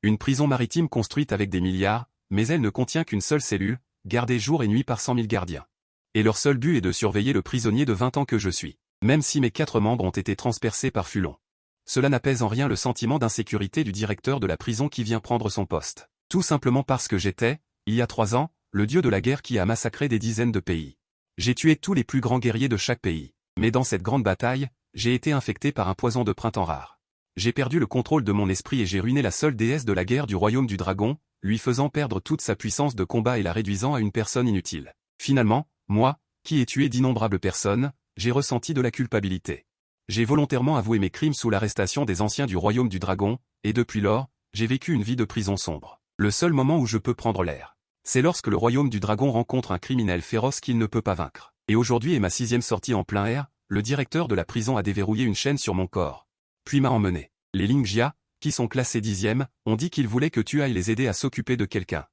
Une prison maritime construite avec des milliards, mais elle ne contient qu'une seule cellule, gardée jour et nuit par 100 000 gardiens. Et leur seul but est de surveiller le prisonnier de 20 ans que je suis. Même si mes 4 membres ont été transpercés par Fulon. Cela n'apaise en rien le sentiment d'insécurité du directeur de la prison qui vient prendre son poste. Tout simplement parce que j'étais, il y a 3 ans, le dieu de la guerre qui a massacré des dizaines de pays. J'ai tué tous les plus grands guerriers de chaque pays. Mais dans cette grande bataille, j'ai été infecté par un poison de printemps rare. J'ai perdu le contrôle de mon esprit et j'ai ruiné la seule déesse de la guerre du royaume du dragon, lui faisant perdre toute sa puissance de combat et la réduisant à une personne inutile. Finalement, moi, qui ai tué d'innombrables personnes, j'ai ressenti de la culpabilité. J'ai volontairement avoué mes crimes sous l'arrestation des anciens du royaume du dragon, et depuis lors, j'ai vécu une vie de prison sombre. Le seul moment où je peux prendre l'air, c'est lorsque le royaume du dragon rencontre un criminel féroce qu'il ne peut pas vaincre. Et aujourd'hui est ma 6e sortie en plein air, le directeur de la prison a déverrouillé une chaîne sur mon corps. Puis m'a emmené. Les Lingjia, qui sont classés 10e, ont dit qu'ils voulaient que tu ailles les aider à s'occuper de quelqu'un.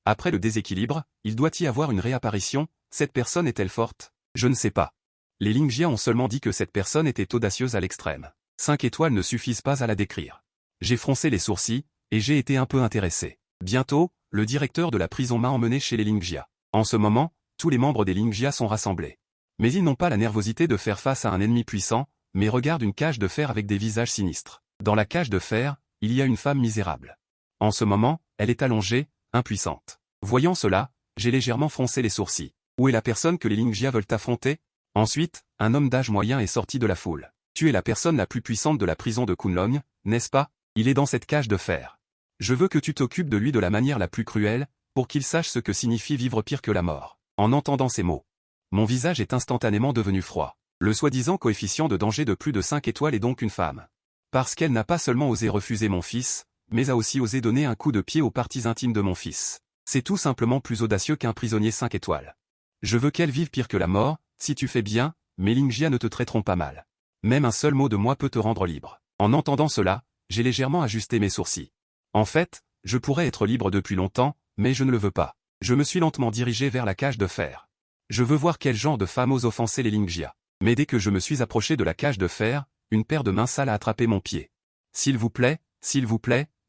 Après le déséquilibre, il doit y avoir une réapparition, cette personne est-elle forte? Je ne sais pas. Les Lingjia ont seulement dit que cette personne était audacieuse à l'extrême. 5 étoiles ne suffisent pas à la décrire. J'ai froncé les sourcils, et j'ai été un peu intéressé. Bientôt, le directeur de la prison m'a emmené chez les Lingjia. En ce moment, tous les membres des Lingjia sont rassemblés. Mais ils n'ont pas la nervosité de faire face à un ennemi puissant, mais regardent une cage de fer avec des visages sinistres. Dans la cage de fer, il y a une femme misérable. En ce moment, elle est allongée, impuissante. Voyant cela, j'ai légèrement froncé les sourcils. Où est la personne que les Lingjia veulent affronter? Ensuite, un homme d'âge moyen est sorti de la foule. Tu es la personne la plus puissante de la prison de Kunlong, n'est-ce pas? Il est dans cette cage de fer. Je veux que tu t'occupes de lui de la manière la plus cruelle, pour qu'il sache ce que signifie vivre pire que la mort. En entendant ces mots, mon visage est instantanément devenu froid. Le soi-disant coefficient de danger de plus de 5 étoiles est donc une femme. Parce qu'elle n'a pas seulement osé refuser mon fils, mais a aussi osé donner un coup de pied aux parties intimes de mon fils. C'est tout simplement plus audacieux qu'un prisonnier 5 étoiles. Je veux qu'elle vive pire que la mort, si tu fais bien, mes Lingjia ne te traiteront pas mal. Même un seul mot de moi peut te rendre libre. En entendant cela, j'ai légèrement ajusté mes sourcils. En fait, je pourrais être libre depuis longtemps, mais je ne le veux pas. Je me suis lentement dirigé vers la cage de fer. Je veux voir quel genre de femme ose offenser les Lingjia. Mais dès que je me suis approché de la cage de fer, une paire de mains sales a attrapé mon pied. S'il vous plaît,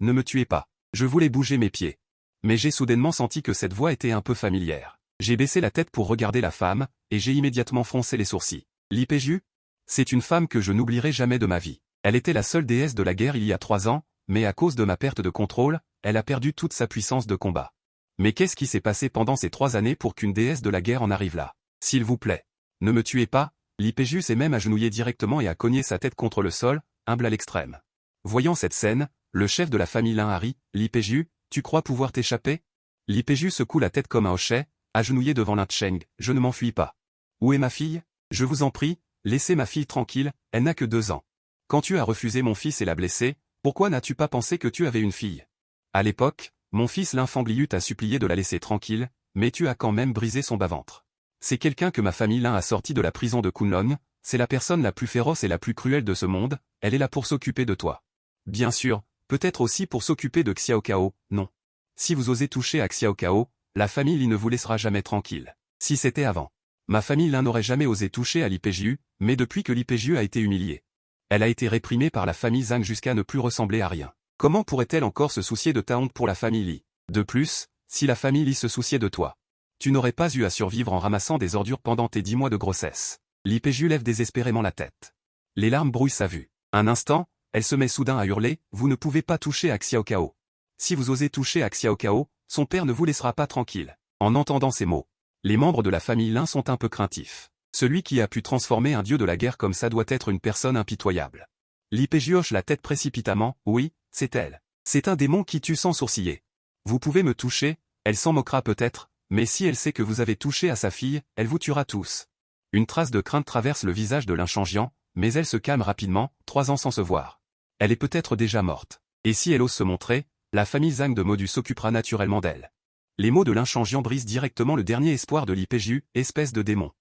ne me tuez pas. Je voulais bouger mes pieds. Mais j'ai soudainement senti que cette voix était un peu familière. J'ai baissé la tête pour regarder la femme, et j'ai immédiatement froncé les sourcils. Li Peju? C'est une femme que je n'oublierai jamais de ma vie. Elle était la seule déesse de la guerre il y a 3 ans, mais à cause de ma perte de contrôle, elle a perdu toute sa puissance de combat. Mais qu'est-ce qui s'est passé pendant ces 3 années pour qu'une déesse de la guerre en arrive là? S'il vous plaît, ne me tuez pas. Li Peju s'est même agenouillé directement et a cogné sa tête contre le sol, humble à l'extrême. Voyant cette scène, le chef de la famille Lin a ri. Li Peju, tu crois pouvoir t'échapper? Li Peju secoue la tête comme un hochet, agenouillé devant Lin Cheng. Je ne m'enfuis pas. Où est ma fille? Je vous en prie, laissez ma fille tranquille, elle n'a que 2 ans. Quand tu as refusé mon fils et l'as blessé, pourquoi n'as-tu pas pensé que tu avais une fille? À l'époque, mon fils Lin Fangliu t'a supplié de la laisser tranquille, mais tu as quand même brisé son bas-ventre. C'est quelqu'un que ma famille Lin a sorti de la prison de Kunlong, c'est la personne la plus féroce et la plus cruelle de ce monde, elle est là pour s'occuper de toi. Bien sûr, peut-être aussi pour s'occuper de Xiao Cao, non. Si vous osez toucher à Xiao Cao, la famille Li ne vous laissera jamais tranquille. Si c'était avant. Ma famille Lin n'aurait jamais osé toucher à Li Peju, mais depuis que Li Peju a été humiliée. Elle a été réprimée par la famille Zhang jusqu'à ne plus ressembler à rien. Comment pourrait-elle encore se soucier de ta honte pour la famille Li? De plus, si la famille Li se souciait de toi, tu n'aurais pas eu à survivre en ramassant des ordures pendant tes 10 mois de grossesse. Li Peju lève désespérément la tête. Les larmes brouillent sa vue. Un instant, elle se met soudain à hurler, vous ne pouvez pas toucher à Xiao Cao. Si vous osez toucher à Xiao Cao, son père ne vous laissera pas tranquille. En entendant ces mots, les membres de la famille Lin sont un peu craintifs. Celui qui a pu transformer un dieu de la guerre comme ça doit être une personne impitoyable. Li Peju hoche la tête précipitamment, oui, c'est elle. C'est un démon qui tue sans sourciller. Vous pouvez me toucher, elle s'en moquera peut-être, mais si elle sait que vous avez touché à sa fille, elle vous tuera tous. Une trace de crainte traverse le visage de Lin Changjian, mais elle se calme rapidement, 3 ans sans se voir. Elle est peut-être déjà morte. Et si elle ose se montrer, la famille Zhang de Modu s'occupera naturellement d'elle. Les mots de Lin Changjian brisent directement le dernier espoir de Li Peju, espèce de démon.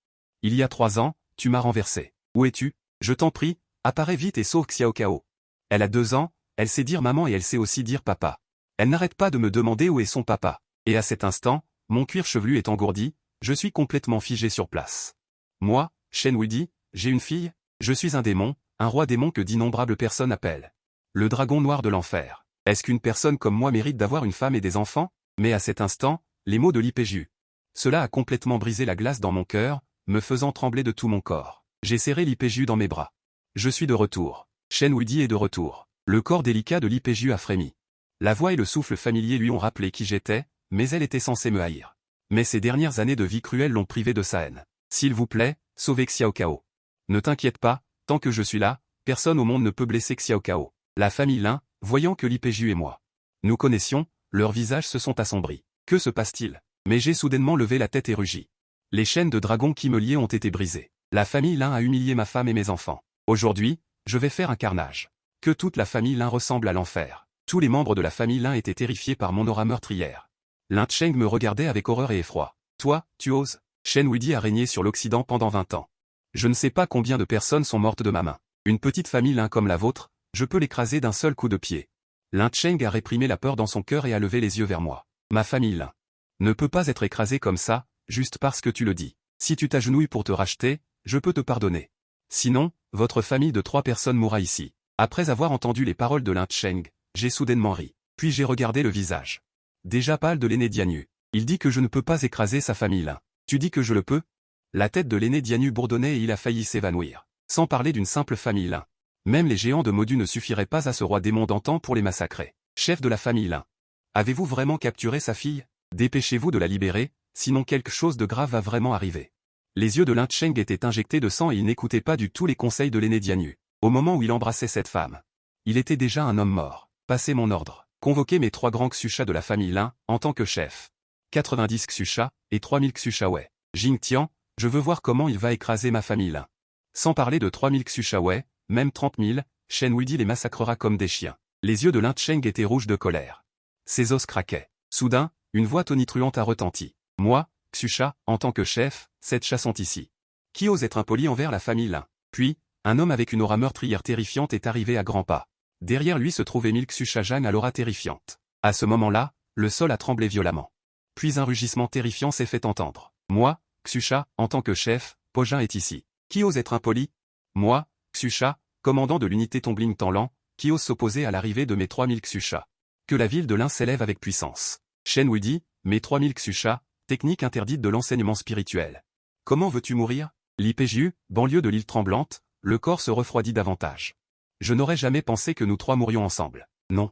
Il y a 3 ans, tu m'as renversé. Où es-tu? Je t'en prie, apparais vite et sauve Xiao Cao. Elle a 2 ans, elle sait dire maman et elle sait aussi dire papa. Elle n'arrête pas de me demander où est son papa. Et à cet instant, mon cuir chevelu est engourdi, je suis complètement figé sur place. Moi, Shen Wudi, j'ai une fille, je suis un démon, un roi démon que d'innombrables personnes appellent le dragon noir de l'enfer. Est-ce qu'une personne comme moi mérite d'avoir une femme et des enfants? Mais à cet instant, les mots de l'IPJU. Cela a complètement brisé la glace dans mon cœur, me faisant trembler de tout mon corps. J'ai serré l'IPJU dans mes bras. Je suis de retour. Chen Weidi est de retour. Le corps délicat de l'IPJU a frémi. La voix et le souffle familier lui ont rappelé qui j'étais, mais elle était censée me haïr. Mais ces dernières années de vie cruelle l'ont privé de sa haine. S'il vous plaît, sauvez Xiao Cao. Ne t'inquiète pas, tant que je suis là, personne au monde ne peut blesser Xiao Cao. La famille Lin, voyant que l'IPJU et moi nous connaissions, leurs visages se sont assombris. Que se passe-t-il? Mais j'ai soudainement levé la tête et rugi. Les chaînes de dragon qui me liaient ont été brisées. La famille Lin a humilié ma femme et mes enfants. Aujourd'hui, je vais faire un carnage. Que toute la famille Lin ressemble à l'enfer. Tous les membres de la famille Lin étaient terrifiés par mon aura meurtrière. Lin Cheng me regardait avec horreur et effroi. Toi, tu oses? Chen Weidi a régné sur l'Occident pendant 20 ans. Je ne sais pas combien de personnes sont mortes de ma main. Une petite famille Lin comme la vôtre, je peux l'écraser d'un seul coup de pied. Lin Cheng a réprimé la peur dans son cœur et a levé les yeux vers moi. Ma famille Lin ne peut pas être écrasée comme ça, juste parce que tu le dis. Si tu t'agenouilles pour te racheter, je peux te pardonner. Sinon, votre famille de 3 personnes mourra ici. Après avoir entendu les paroles de Lin Cheng, j'ai soudainement ri. Puis j'ai regardé le visage. Déjà pâle de l'aîné Dianu. Il dit que je ne peux pas écraser sa famille Lin. Tu dis que je le peux? La tête de l'aîné Dianu bourdonnait et il a failli s'évanouir. Sans parler d'une simple famille Lin. Même les géants de Modu ne suffiraient pas à ce roi démon d'antan pour les massacrer. Chef de la famille Lin. Avez-vous vraiment capturé sa fille? Dépêchez-vous de la libérer, sinon quelque chose de grave va vraiment arriver. Les yeux de Lin Cheng étaient injectés de sang et il n'écoutait pas du tout les conseils de l'aîné Dianu. Au moment où il embrassait cette femme, il était déjà un homme mort. Passez mon ordre. Convoquez mes 3 grands Xucha de la famille Lin, en tant que chef. 90 Xucha, et 3000 Xucha Wei. Jing Tian, je veux voir comment il va écraser ma famille Lin. Sans parler de 3000 Xucha Wei, même 30 000, Chen Weidi les massacrera comme des chiens. Les yeux de Lin Cheng étaient rouges de colère. Ses os craquaient. Soudain, une voix tonitruante a retenti. Moi, Xucha, en tant que chef, cette chasse sont ici. Qui ose être impoli envers la famille Lin? Puis, un homme avec une aura meurtrière terrifiante est arrivé à grands pas. Derrière lui se trouvait Emile Xucha Zhang à l'aura terrifiante. À ce moment-là, le sol a tremblé violemment. Puis un rugissement terrifiant s'est fait entendre. Moi, Xucha, en tant que chef, Pojin est ici. Qui ose être impoli? Moi, Xucha, commandant de l'unité Tombling Tanlan, qui ose s'opposer à l'arrivée de mes 3000 Xucha. Que la ville de Lin s'élève avec puissance. Chen Weidi, mes 3000 Xucha, technique interdite de l'enseignement spirituel. Comment veux-tu mourir? L'IPJU, banlieue de l'île tremblante, le corps se refroidit davantage. Je n'aurais jamais pensé que nous 3 mourions ensemble. Non.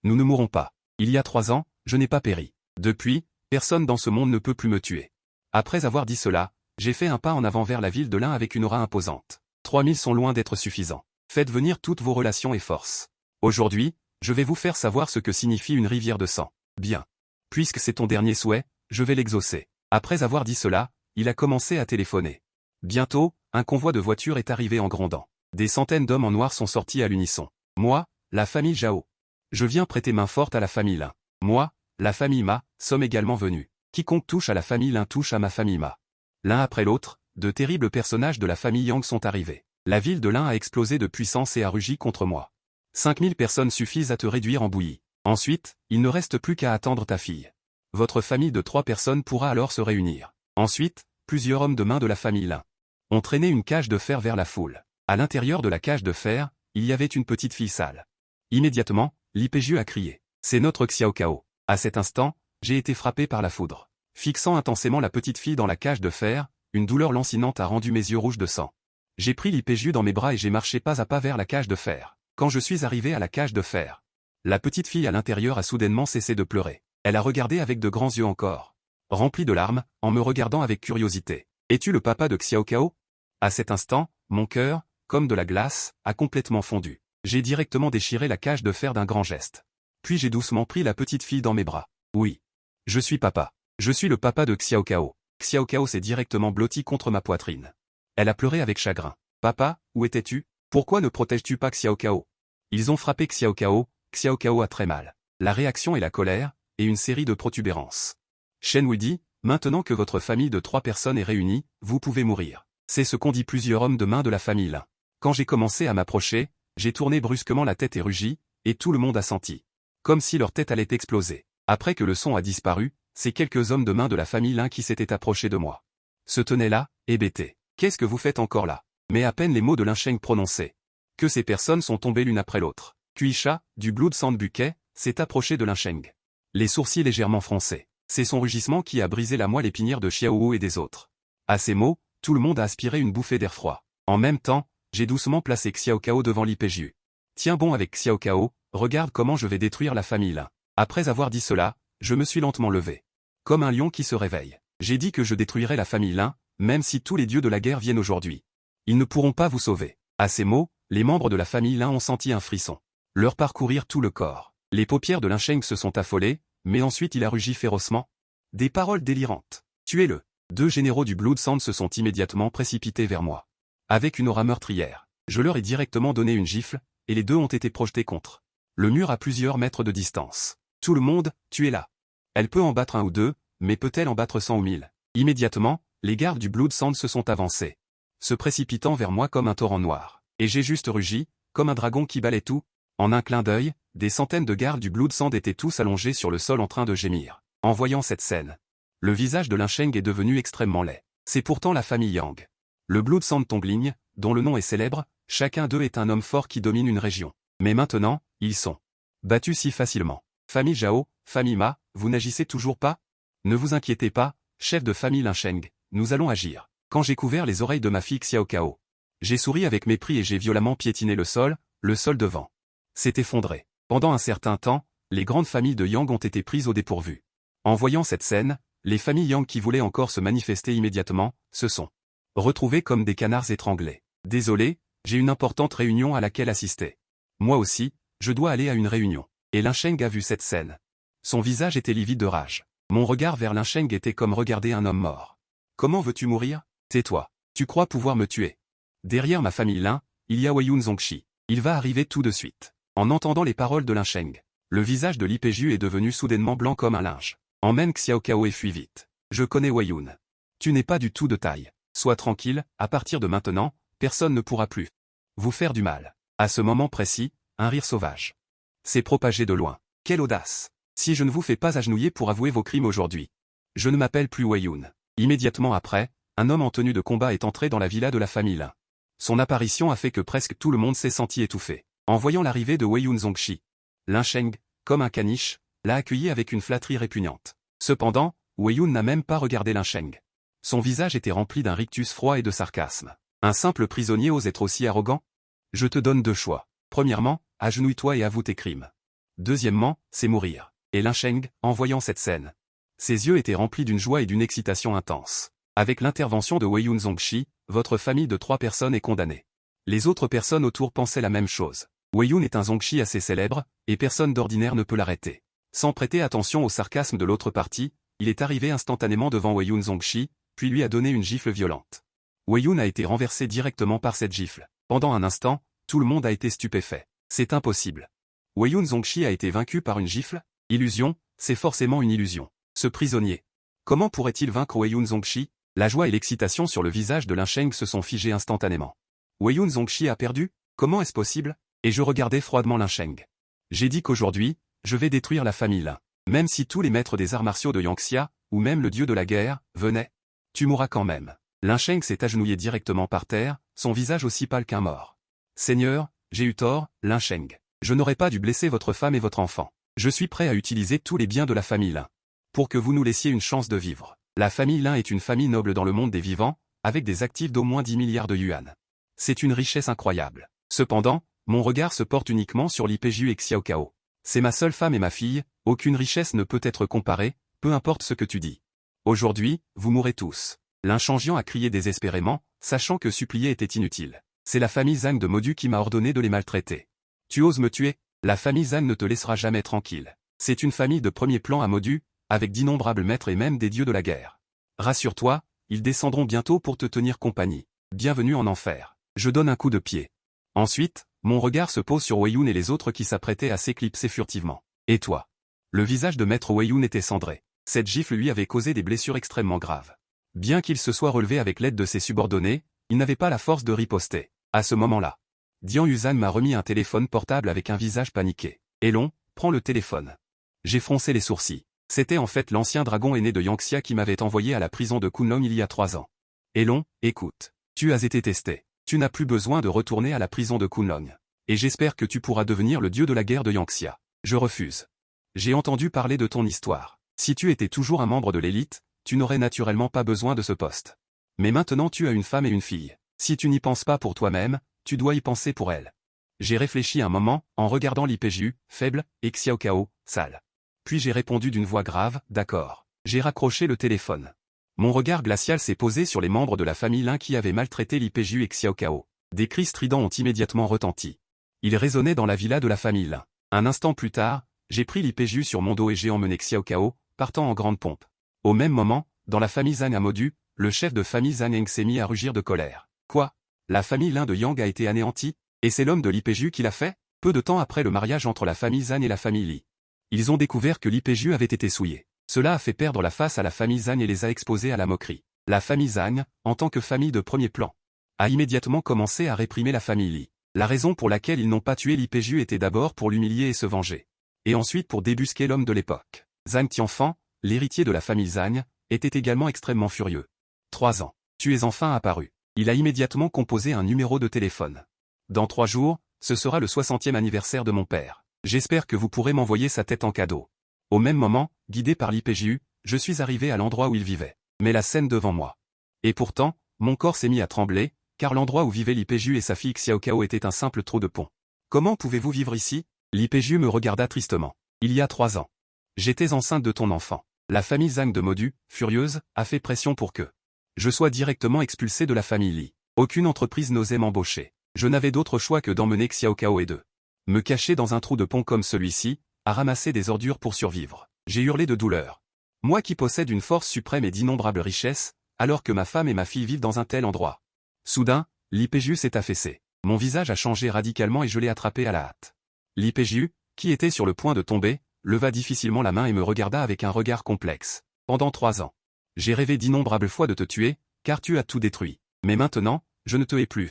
Nous ne mourrons pas. Il y a 3 ans, je n'ai pas péri. Depuis, personne dans ce monde ne peut plus me tuer. Après avoir dit cela, j'ai fait un pas en avant vers la ville de Lin avec une aura imposante. 3000 sont loin d'être suffisants. Faites venir toutes vos relations et forces. Aujourd'hui, je vais vous faire savoir ce que signifie une rivière de sang. Bien. Puisque c'est ton dernier souhait, je vais l'exaucer. Après avoir dit cela, il a commencé à téléphoner. Bientôt, un convoi de voitures est arrivé en grondant. Des centaines d'hommes en noir sont sortis à l'unisson. Moi, la famille Zhao. Je viens prêter main forte à la famille Lin. Moi, la famille Ma, sommes également venus. Quiconque touche à la famille Lin touche à ma famille Ma. L'un après l'autre, de terribles personnages de la famille Yang sont arrivés. La ville de Lin a explosé de puissance et a rugi contre moi. 5000 personnes suffisent à te réduire en bouillie. Ensuite, il ne reste plus qu'à attendre ta fille. Votre famille de 3 personnes pourra alors se réunir. Ensuite, plusieurs hommes de main de la famille Lin ont traîné une cage de fer vers la foule. À l'intérieur de la cage de fer, il y avait une petite fille sale. Immédiatement, l'IPJU a crié. C'est notre Xiao Cao. À cet instant, j'ai été frappé par la foudre. Fixant intensément la petite fille dans la cage de fer, une douleur lancinante a rendu mes yeux rouges de sang. J'ai pris l'IPJU dans mes bras et j'ai marché pas à pas vers la cage de fer. Quand je suis arrivé à la cage de fer, la petite fille à l'intérieur a soudainement cessé de pleurer. Elle a regardé avec de grands yeux encore, remplis de larmes, en me regardant avec curiosité. Es-tu le papa de Xiao Cao? À cet instant, mon cœur, comme de la glace, a complètement fondu. J'ai directement déchiré la cage de fer d'un grand geste. Puis j'ai doucement pris la petite fille dans mes bras. Oui. Je suis papa. Je suis le papa de Xiao Cao. Xiao Cao s'est directement blotti contre ma poitrine. Elle a pleuré avec chagrin. Papa, où étais-tu? Pourquoi ne protèges-tu pas Xiao Cao? Ils ont frappé Xiao Cao a très mal. La réaction est la colère, et une série de protubérances. Chen Weidi, maintenant que votre famille de 3 personnes est réunie, vous pouvez mourir. C'est ce qu'ont dit plusieurs hommes de main de la famille Lin. Quand j'ai commencé à m'approcher, j'ai tourné brusquement la tête et rugi, et tout le monde a senti. Comme si leur tête allait exploser. Après que le son a disparu, c'est quelques hommes de main de la famille Lin qui s'étaient approchés de moi. Se tenaient là, hébétés. Qu'est-ce que vous faites encore là? Mais à peine les mots de Lin Cheng prononcés, que ces personnes sont tombées l'une après l'autre. Kuisha, du Blood Sand Buquet, s'est approché de Linsheng. Les sourcils légèrement froncés. C'est son rugissement qui a brisé la moelle épinière de Xiaowu et des autres. À ces mots, tout le monde a aspiré une bouffée d'air froid. En même temps, j'ai doucement placé Xiao Cao devant Li Peijiu. Tiens bon avec Xiao Cao, regarde comment je vais détruire la famille Lin. Après avoir dit cela, je me suis lentement levé. Comme un lion qui se réveille. J'ai dit que je détruirais la famille Lin, même si tous les dieux de la guerre viennent aujourd'hui. Ils ne pourront pas vous sauver. À ces mots, les membres de la famille Lin ont senti un frisson. Leur parcourir tout le corps. Les paupières de Linsheng se sont affolées, mais ensuite il a rugi férocement. Des paroles délirantes. Tuez-le. 2 généraux du Blood Sand se sont immédiatement précipités vers moi. Avec une aura meurtrière. Je leur ai directement donné une gifle, et les deux ont été projetés contre le mur à plusieurs mètres de distance. Tout le monde, tuez-la. Elle peut en battre 1 ou 2, mais peut-elle en battre 100 ou 1000? Immédiatement, les gardes du Blood Sand se sont avancés, se précipitant vers moi comme un torrent noir. Et j'ai juste rugi, comme un dragon qui balaie tout. En un clin d'œil, des centaines de gardes du Blood Sand étaient tous allongés sur le sol en train de gémir. En voyant cette scène, le visage de Linsheng est devenu extrêmement laid. C'est pourtant la famille Yang. Le Blood Sand Tongling, dont le nom est célèbre, chacun d'eux est un homme fort qui domine une région. Mais maintenant, ils sont battus si facilement. Famille Zhao, famille Ma, vous n'agissez toujours pas? Ne vous inquiétez pas, chef de famille Linsheng, nous allons agir. Quand j'ai couvert les oreilles de ma fille Xiao Cao, j'ai souri avec mépris et j'ai violemment piétiné le sol devant s'est effondré. Pendant un certain temps, les grandes familles de Yang ont été prises au dépourvu. En voyant cette scène, les familles Yang qui voulaient encore se manifester immédiatement, se sont retrouvées comme des canards étranglés. Désolé, j'ai une importante réunion à laquelle assister. Moi aussi, je dois aller à une réunion. Et Linsheng a vu cette scène. Son visage était livide de rage. Mon regard vers Linsheng était comme regarder un homme mort. Comment veux-tu mourir? Tais-toi. Tu crois pouvoir me tuer? Derrière ma famille Lin, il y a Weiyun Zongxi. Il va arriver tout de suite. En entendant les paroles de Linsheng, le visage de Li Peijiu est devenu soudainement blanc comme un linge. Emmène Xiao Cao et fuis vite. Je connais Weiyun. Tu n'es pas du tout de taille. Sois tranquille, à partir de maintenant, personne ne pourra plus vous faire du mal. À ce moment précis, un rire sauvage s'est propagé de loin. Quelle audace! Si je ne vous fais pas agenouiller pour avouer vos crimes aujourd'hui, je ne m'appelle plus Weiyun. Immédiatement après, un homme en tenue de combat est entré dans la villa de la famille Lin. Son apparition a fait que presque tout le monde s'est senti étouffé. En voyant l'arrivée de Weiyun Zongxi, Linsheng, comme un caniche, l'a accueilli avec une flatterie répugnante. Cependant, Weiyun n'a même pas regardé Linsheng. Son visage était rempli d'un rictus froid et de sarcasme. Un simple prisonnier ose être aussi arrogant? Je te donne 2 choix. Premièrement, agenouille-toi et avoue tes crimes. Deuxièmement, c'est mourir. Et Linsheng, en voyant cette scène, ses yeux étaient remplis d'une joie et d'une excitation intense. Avec l'intervention de Weiyun Zongxi, votre famille de 3 personnes est condamnée. Les autres personnes autour pensaient la même chose. Weiyun est un Zongxi assez célèbre, et personne d'ordinaire ne peut l'arrêter. Sans prêter attention au sarcasme de l'autre partie, il est arrivé instantanément devant Weiyun Zongxi, puis lui a donné une gifle violente. Weiyun a été renversé directement par cette gifle. Pendant un instant, tout le monde a été stupéfait. C'est impossible. Weiyun Zongxi a été vaincu par une gifle? Illusion, c'est forcément une illusion. Ce prisonnier. Comment pourrait-il vaincre Weiyun Zongxi? La joie et l'excitation sur le visage de Linsheng se sont figées instantanément. Weiyun Zongxi a perdu? Comment est-ce possible? Et je regardais froidement Linsheng. J'ai dit qu'aujourd'hui, je vais détruire la famille Lin. Même si tous les maîtres des arts martiaux de Yangxia, ou même le dieu de la guerre, venaient, tu mourras quand même. Linsheng s'est agenouillé directement par terre, son visage aussi pâle qu'un mort. Seigneur, j'ai eu tort, Linsheng. Je n'aurais pas dû blesser votre femme et votre enfant. Je suis prêt à utiliser tous les biens de la famille Lin. Pour que vous nous laissiez une chance de vivre. La famille Lin est une famille noble dans le monde des vivants, avec des actifs d'au moins 10 milliards de yuan. C'est une richesse incroyable. Cependant, mon regard se porte uniquement sur Li Peijiu et Xiao Cao. C'est ma seule femme et ma fille, aucune richesse ne peut être comparée, peu importe ce que tu dis. Aujourd'hui, vous mourrez tous. L'inchangeant a crié désespérément, sachant que supplier était inutile. C'est la famille Zhang de Modu qui m'a ordonné de les maltraiter. Tu oses me tuer? La famille Zhang ne te laissera jamais tranquille. C'est une famille de premier plan à Modu, avec d'innombrables maîtres et même des dieux de la guerre. Rassure-toi, ils descendront bientôt pour te tenir compagnie. Bienvenue en enfer. Je donne un coup de pied. Ensuite, mon regard se pose sur Weiyun et les autres qui s'apprêtaient à s'éclipser furtivement. Et toi? Le visage de maître Weiyun était cendré. Cette gifle lui avait causé des blessures extrêmement graves. Bien qu'il se soit relevé avec l'aide de ses subordonnés, il n'avait pas la force de riposter. À ce moment-là, Dian Yuzhan m'a remis un téléphone portable avec un visage paniqué. Elon, prends le téléphone. J'ai froncé les sourcils. C'était en fait l'ancien dragon aîné de Yangxia qui m'avait envoyé à la prison de Kunlong il y a 3 ans. Elon, écoute. Tu as été testé. Tu n'as plus besoin de retourner à la prison de Kunlong. Et j'espère que tu pourras devenir le dieu de la guerre de Yangxia. Je refuse. J'ai entendu parler de ton histoire. Si tu étais toujours un membre de l'élite, tu n'aurais naturellement pas besoin de ce poste. Mais maintenant tu as une femme et une fille. Si tu n'y penses pas pour toi-même, tu dois y penser pour elle. J'ai réfléchi un moment, en regardant l'IPJU, faible, et Xiao Cao, sale. Puis j'ai répondu d'une voix grave, d'accord. J'ai raccroché le téléphone. Mon regard glacial s'est posé sur les membres de la famille Lin qui avaient maltraité l'IPJU et Xiao Cao. Des cris stridents ont immédiatement retenti. Ils résonnaient dans la villa de la famille Lin. Un instant plus tard, j'ai pris l'IPJU sur mon dos et j'ai emmené Xiao Cao, partant en grande pompe. Au même moment, dans la famille Zhang à Modu, le chef de famille Zhang Heng s'est mis à rugir de colère. Quoi? La famille Lin de Yang a été anéantie? Et c'est l'homme de l'IPJU qui l'a fait? Peu de temps après le mariage entre la famille Zhang et la famille Li. Ils ont découvert que l'IPJU avait été souillé. Cela a fait perdre la face à la famille Zhang et les a exposés à la moquerie. La famille Zhang, en tant que famille de premier plan, a immédiatement commencé à réprimer la famille Li. La raison pour laquelle ils n'ont pas tué l'IPJU était d'abord pour l'humilier et se venger. Et ensuite pour débusquer l'homme de l'époque. Zhang Tianfan, l'héritier de la famille Zhang, était également extrêmement furieux. 3 ans. Tu es enfin apparu. Il a immédiatement composé un numéro de téléphone. Dans 3 jours, ce sera le 60e anniversaire de mon père. J'espère que vous pourrez m'envoyer sa tête en cadeau. Au même moment, guidé par l'IPJU, je suis arrivé à l'endroit où il vivait. Mais la scène devant moi. Et pourtant, mon corps s'est mis à trembler, car l'endroit où vivait l'IPJU et sa fille Xiao Cao était un simple trou de pont. Comment pouvez-vous vivre ici? L'IPJU me regarda tristement. Il y a 3 ans. J'étais enceinte de ton enfant. La famille Zhang de Modu, furieuse, a fait pression pour que je sois directement expulsé de la famille Li. Aucune entreprise n'osait m'embaucher. Je n'avais d'autre choix que d'emmener Xiao Cao et de me cacher dans un trou de pont comme celui-ci, à ramasser des ordures pour survivre. J'ai hurlé de douleur. Moi qui possède une force suprême et d'innombrables richesses, alors que ma femme et ma fille vivent dans un tel endroit. Soudain, l'IPJU s'est affaissé. Mon visage a changé radicalement et je l'ai attrapé à la hâte. L'IPJU, qui était sur le point de tomber, leva difficilement la main et me regarda avec un regard complexe. Pendant 3 ans. J'ai rêvé d'innombrables fois de te tuer, car tu as tout détruit. Mais maintenant, je ne te hais plus.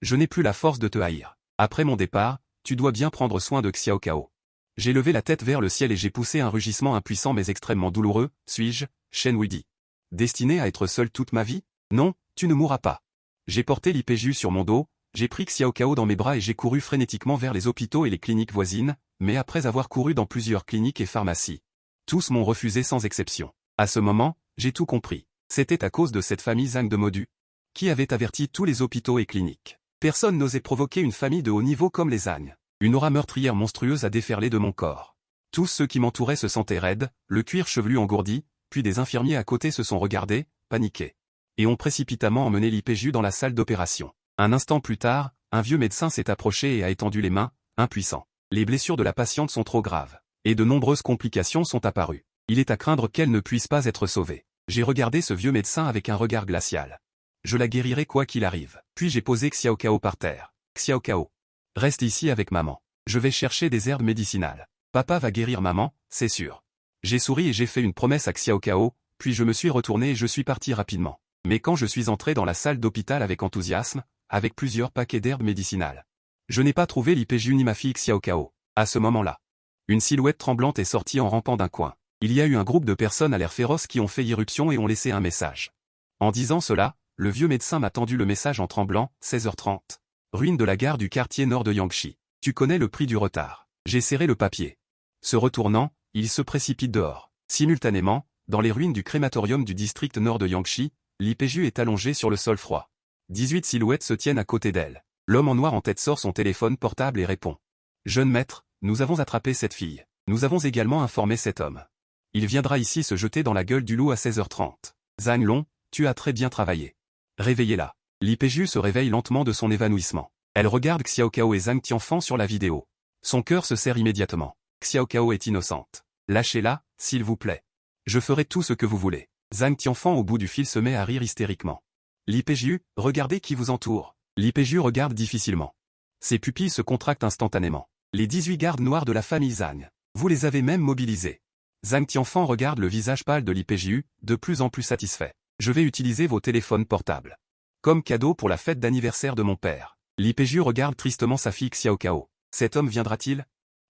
Je n'ai plus la force de te haïr. Après mon départ, tu dois bien prendre soin de Xiao Cao. J'ai levé la tête vers le ciel et j'ai poussé un rugissement impuissant mais extrêmement douloureux. Suis-je, Shen Wuidi, destiné à être seul toute ma vie? Non, tu ne mourras pas. J'ai porté l'IPJU sur mon dos, j'ai pris Xiao Cao dans mes bras et j'ai couru frénétiquement vers les hôpitaux et les cliniques voisines, mais après avoir couru dans plusieurs cliniques et pharmacies. Tous m'ont refusé sans exception. À ce moment, j'ai tout compris. C'était à cause de cette famille Zhang de Modu, qui avait averti tous les hôpitaux et cliniques. Personne n'osait provoquer une famille de haut niveau comme les Zhang. Une aura meurtrière monstrueuse a déferlé de mon corps. Tous ceux qui m'entouraient se sentaient raides, le cuir chevelu engourdi, puis des infirmiers à côté se sont regardés, paniqués. Et ont précipitamment emmené l'IPJU dans la salle d'opération. Un instant plus tard, un vieux médecin s'est approché et a étendu les mains, impuissant. Les blessures de la patiente sont trop graves. Et de nombreuses complications sont apparues. Il est à craindre qu'elle ne puisse pas être sauvée. J'ai regardé ce vieux médecin avec un regard glacial. Je la guérirai quoi qu'il arrive. Puis j'ai posé Xiao Cao par terre. Xiao Cao, reste ici avec maman. Je vais chercher des herbes médicinales. Papa va guérir maman, c'est sûr. J'ai souri et j'ai fait une promesse à Xiao Cao, puis je me suis retourné et je suis parti rapidement. Mais quand je suis entré dans la salle d'hôpital avec enthousiasme, avec plusieurs paquets d'herbes médicinales, je n'ai pas trouvé l'IPJU ni ma fille Xiao Cao. À ce moment-là, une silhouette tremblante est sortie en rampant d'un coin. Il y a eu un groupe de personnes à l'air féroce qui ont fait irruption et ont laissé un message. En disant cela, le vieux médecin m'a tendu le message en tremblant, 16h30. Ruine de la gare du quartier nord de Yangshi. Tu connais le prix du retard. J'ai serré le papier. Se retournant, il se précipite dehors. Simultanément, dans les ruines du crématorium du district nord de Yangshi, l'IPJU est allongé sur le sol froid. 18 silhouettes se tiennent à côté d'elle. L'homme en noir en tête sort son téléphone portable et répond. Jeune maître, nous avons attrapé cette fille. Nous avons également informé cet homme. Il viendra ici se jeter dans la gueule du loup à 16h30. Zhang Long, tu as très bien travaillé. Réveillez-la. L'IPJU se réveille lentement de son évanouissement. Elle regarde Xiao Cao et Zhang Tianfan sur la vidéo. Son cœur se serre immédiatement. Xiao Cao est innocente. Lâchez-la, s'il vous plaît. Je ferai tout ce que vous voulez. Zhang Tianfan au bout du fil se met à rire hystériquement. L'IPJU, regardez qui vous entoure. L'IPJU regarde difficilement. Ses pupilles se contractent instantanément. Les 18 gardes noirs de la famille Zhang. Vous les avez même mobilisés. Zhang Tianfan regarde le visage pâle de l'IPJU, de plus en plus satisfait. Je vais utiliser vos téléphones portables. Comme cadeau pour la fête d'anniversaire de mon père. L'IPJU regarde tristement sa fille Xiao Cao. Cet homme viendra-t-il?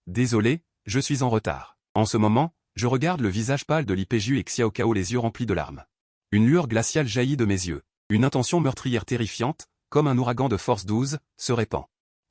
Désolé, je suis en retard. En ce moment, je regarde le visage pâle de l'IPJU et Xiao Cao les yeux remplis de larmes. Une lueur glaciale jaillit de mes yeux. Une intention meurtrière terrifiante, comme un ouragan de force 12, se répand.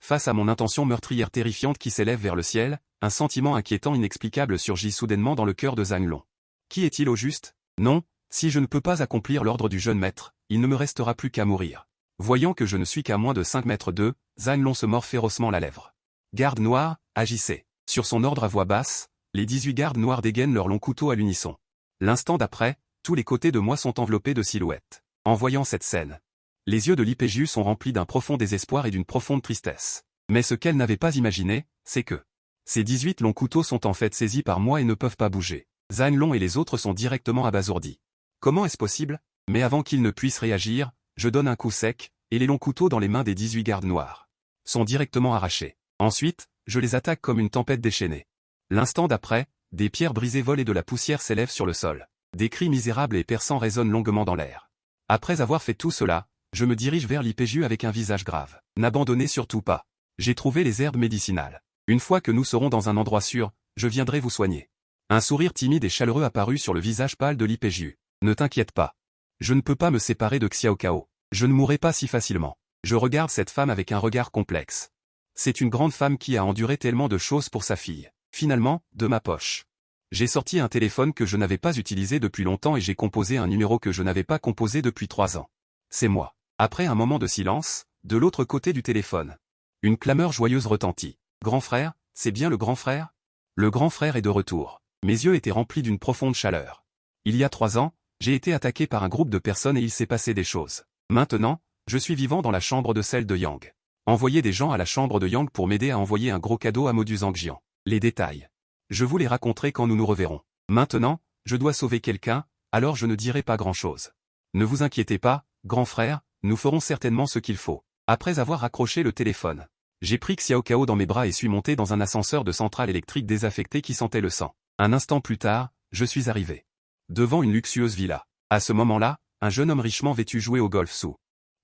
Face à mon intention meurtrière terrifiante qui s'élève vers le ciel, un sentiment inquiétant inexplicable surgit soudainement dans le cœur de Zhang Long. Qui est-il au juste? Non, si je ne peux pas accomplir l'ordre du jeune maître, il ne me restera plus qu'à mourir. Voyant que je ne suis qu'à moins de 5 mètres d'eux, Zhang Long se mord férocement la lèvre. Garde noir, agissez. Sur son ordre à voix basse, les 18 gardes noirs dégainent leurs longs couteaux à l'unisson. L'instant d'après, tous les côtés de moi sont enveloppés de silhouettes. En voyant cette scène, les yeux de Li Peijiu sont remplis d'un profond désespoir et d'une profonde tristesse. Mais ce qu'elle n'avait pas imaginé, c'est que ces 18 longs couteaux sont en fait saisis par moi et ne peuvent pas bouger. Zhang Long et les autres sont directement abasourdis. Comment est-ce possible? Mais avant qu'ils ne puissent réagir, je donne un coup sec, et les longs couteaux dans les mains des 18 gardes noirs sont directement arrachés. Ensuite, je les attaque comme une tempête déchaînée. L'instant d'après, des pierres brisées volent et de la poussière s'élève sur le sol. Des cris misérables et perçants résonnent longuement dans l'air. Après avoir fait tout cela, je me dirige vers Li Peijiu avec un visage grave. N'abandonnez surtout pas. J'ai trouvé les herbes médicinales. Une fois que nous serons dans un endroit sûr, je viendrai vous soigner. Un sourire timide et chaleureux apparut sur le visage pâle de Li Peijiu. Ne t'inquiète pas. Je ne peux pas me séparer de Xiao Cao. Je ne mourrai pas si facilement. Je regarde cette femme avec un regard complexe. C'est une grande femme qui a enduré tellement de choses pour sa fille. Finalement, de ma poche, j'ai sorti un téléphone que je n'avais pas utilisé depuis longtemps et j'ai composé un numéro que je n'avais pas composé depuis 3 ans. C'est moi. Après un moment de silence, de l'autre côté du téléphone, une clameur joyeuse retentit. Grand frère, c'est bien le grand frère? Le grand frère est de retour. Mes yeux étaient remplis d'une profonde chaleur. Il y a 3 ans, j'ai été attaqué par un groupe de personnes et il s'est passé des choses. Maintenant, je suis vivant dans la chambre de celle de Yang. Envoyer des gens à la chambre de Yang pour m'aider à envoyer un gros cadeau à Modu Zhangjian. Les détails. Je vous les raconterai quand nous nous reverrons. Maintenant, je dois sauver quelqu'un, alors je ne dirai pas grand-chose. Ne vous inquiétez pas, grand frère, nous ferons certainement ce qu'il faut. Après avoir raccroché le téléphone, j'ai pris Xiao Cao dans mes bras et suis monté dans un ascenseur de centrale électrique désaffecté qui sentait le sang. Un instant plus tard, je suis arrivé devant une luxueuse villa. À ce moment-là, un jeune homme richement vêtu jouait au golf sous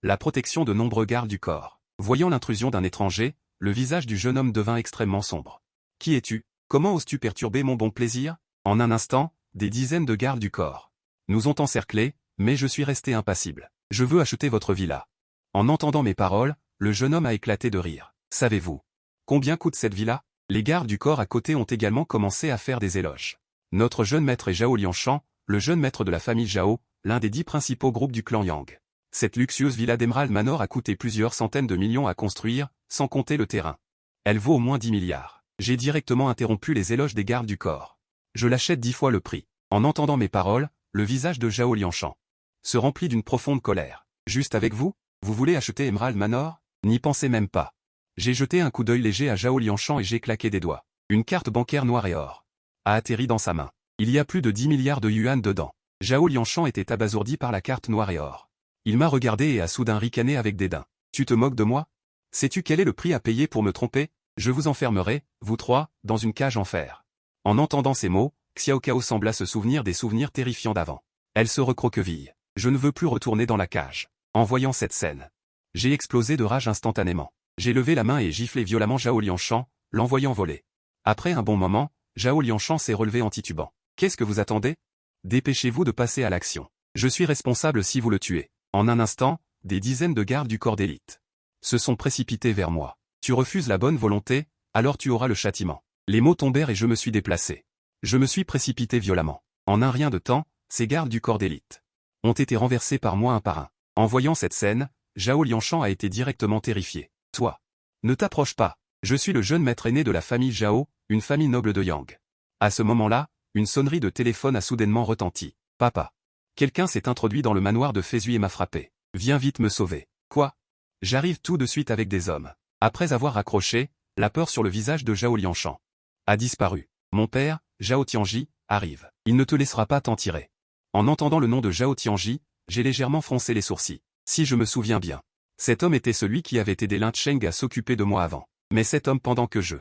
la protection de nombreux gardes du corps. Voyant l'intrusion d'un étranger, le visage du jeune homme devint extrêmement sombre. Qui es-tu? Comment oses-tu perturber mon bon plaisir? En un instant, des dizaines de gardes du corps nous ont encerclés, mais je suis resté impassible. Je veux acheter votre villa. En entendant mes paroles, le jeune homme a éclaté de rire. Savez-vous combien coûte cette villa? Les gardes du corps à côté ont également commencé à faire des éloges. Notre jeune maître est Zhao Lianshan, le jeune maître de la famille Zhao, l'un des 10 principaux groupes du clan Yang. Cette luxueuse villa d'Emerald Manor a coûté plusieurs centaines de millions à construire, sans compter le terrain. Elle vaut au moins 10 milliards. J'ai directement interrompu les éloges des gardes du corps. Je l'achète 10 fois le prix. En entendant mes paroles, le visage de Zhao Lianshan se remplit d'une profonde colère. Juste avec vous? Vous voulez acheter Emerald Manor? N'y pensez même pas. J'ai jeté un coup d'œil léger à Zhao Lianshan et j'ai claqué des doigts. Une carte bancaire noire et or a atterri dans sa main. Il y a plus de 10 milliards de yuan dedans. Zhao Lianshan était abasourdi par la carte noire et or. Il m'a regardé et a soudain ricané avec dédain. Tu te moques de moi? Sais-tu quel est le prix à payer pour me tromper? Je vous enfermerai, vous trois, dans une cage en fer. En entendant ces mots, Xiao Cao sembla se souvenir des souvenirs terrifiants d'avant. Elle se recroqueville. Je ne veux plus retourner dans la cage. En voyant cette scène, j'ai explosé de rage instantanément. J'ai levé la main et giflé violemment Zhao Lianshan, l'envoyant voler. Après un bon moment, Zhao Lianshan s'est relevé en titubant. Qu'est-ce que vous attendez? Dépêchez-vous de passer à l'action. Je suis responsable si vous le tuez. En un instant, des dizaines de gardes du corps d'élite se sont précipités vers moi. Tu refuses la bonne volonté, alors tu auras le châtiment. Les mots tombèrent et je me suis déplacé. Je me suis précipité violemment. En un rien de temps, ces gardes du corps d'élite ont été renversés par moi un par un. En voyant cette scène, Zhao Lianshan a été directement terrifié. Toi, ne t'approche pas. Je suis le jeune maître aîné de la famille Zhao, une famille noble de Yang. À ce moment-là, une sonnerie de téléphone a soudainement retenti. Papa. Quelqu'un s'est introduit dans le manoir de Fezui et m'a frappé. Viens vite me sauver. Quoi? J'arrive tout de suite avec des hommes. Après avoir raccroché, la peur sur le visage de Zhao Lianshan a disparu. Mon père, Zhao Tianji, arrive. Il ne te laissera pas t'en tirer. En entendant le nom de Zhao Tianji, j'ai légèrement froncé les sourcils. Si je me souviens bien, cet homme était celui qui avait aidé Lin Cheng à s'occuper de moi avant. Mais cet homme pendant que je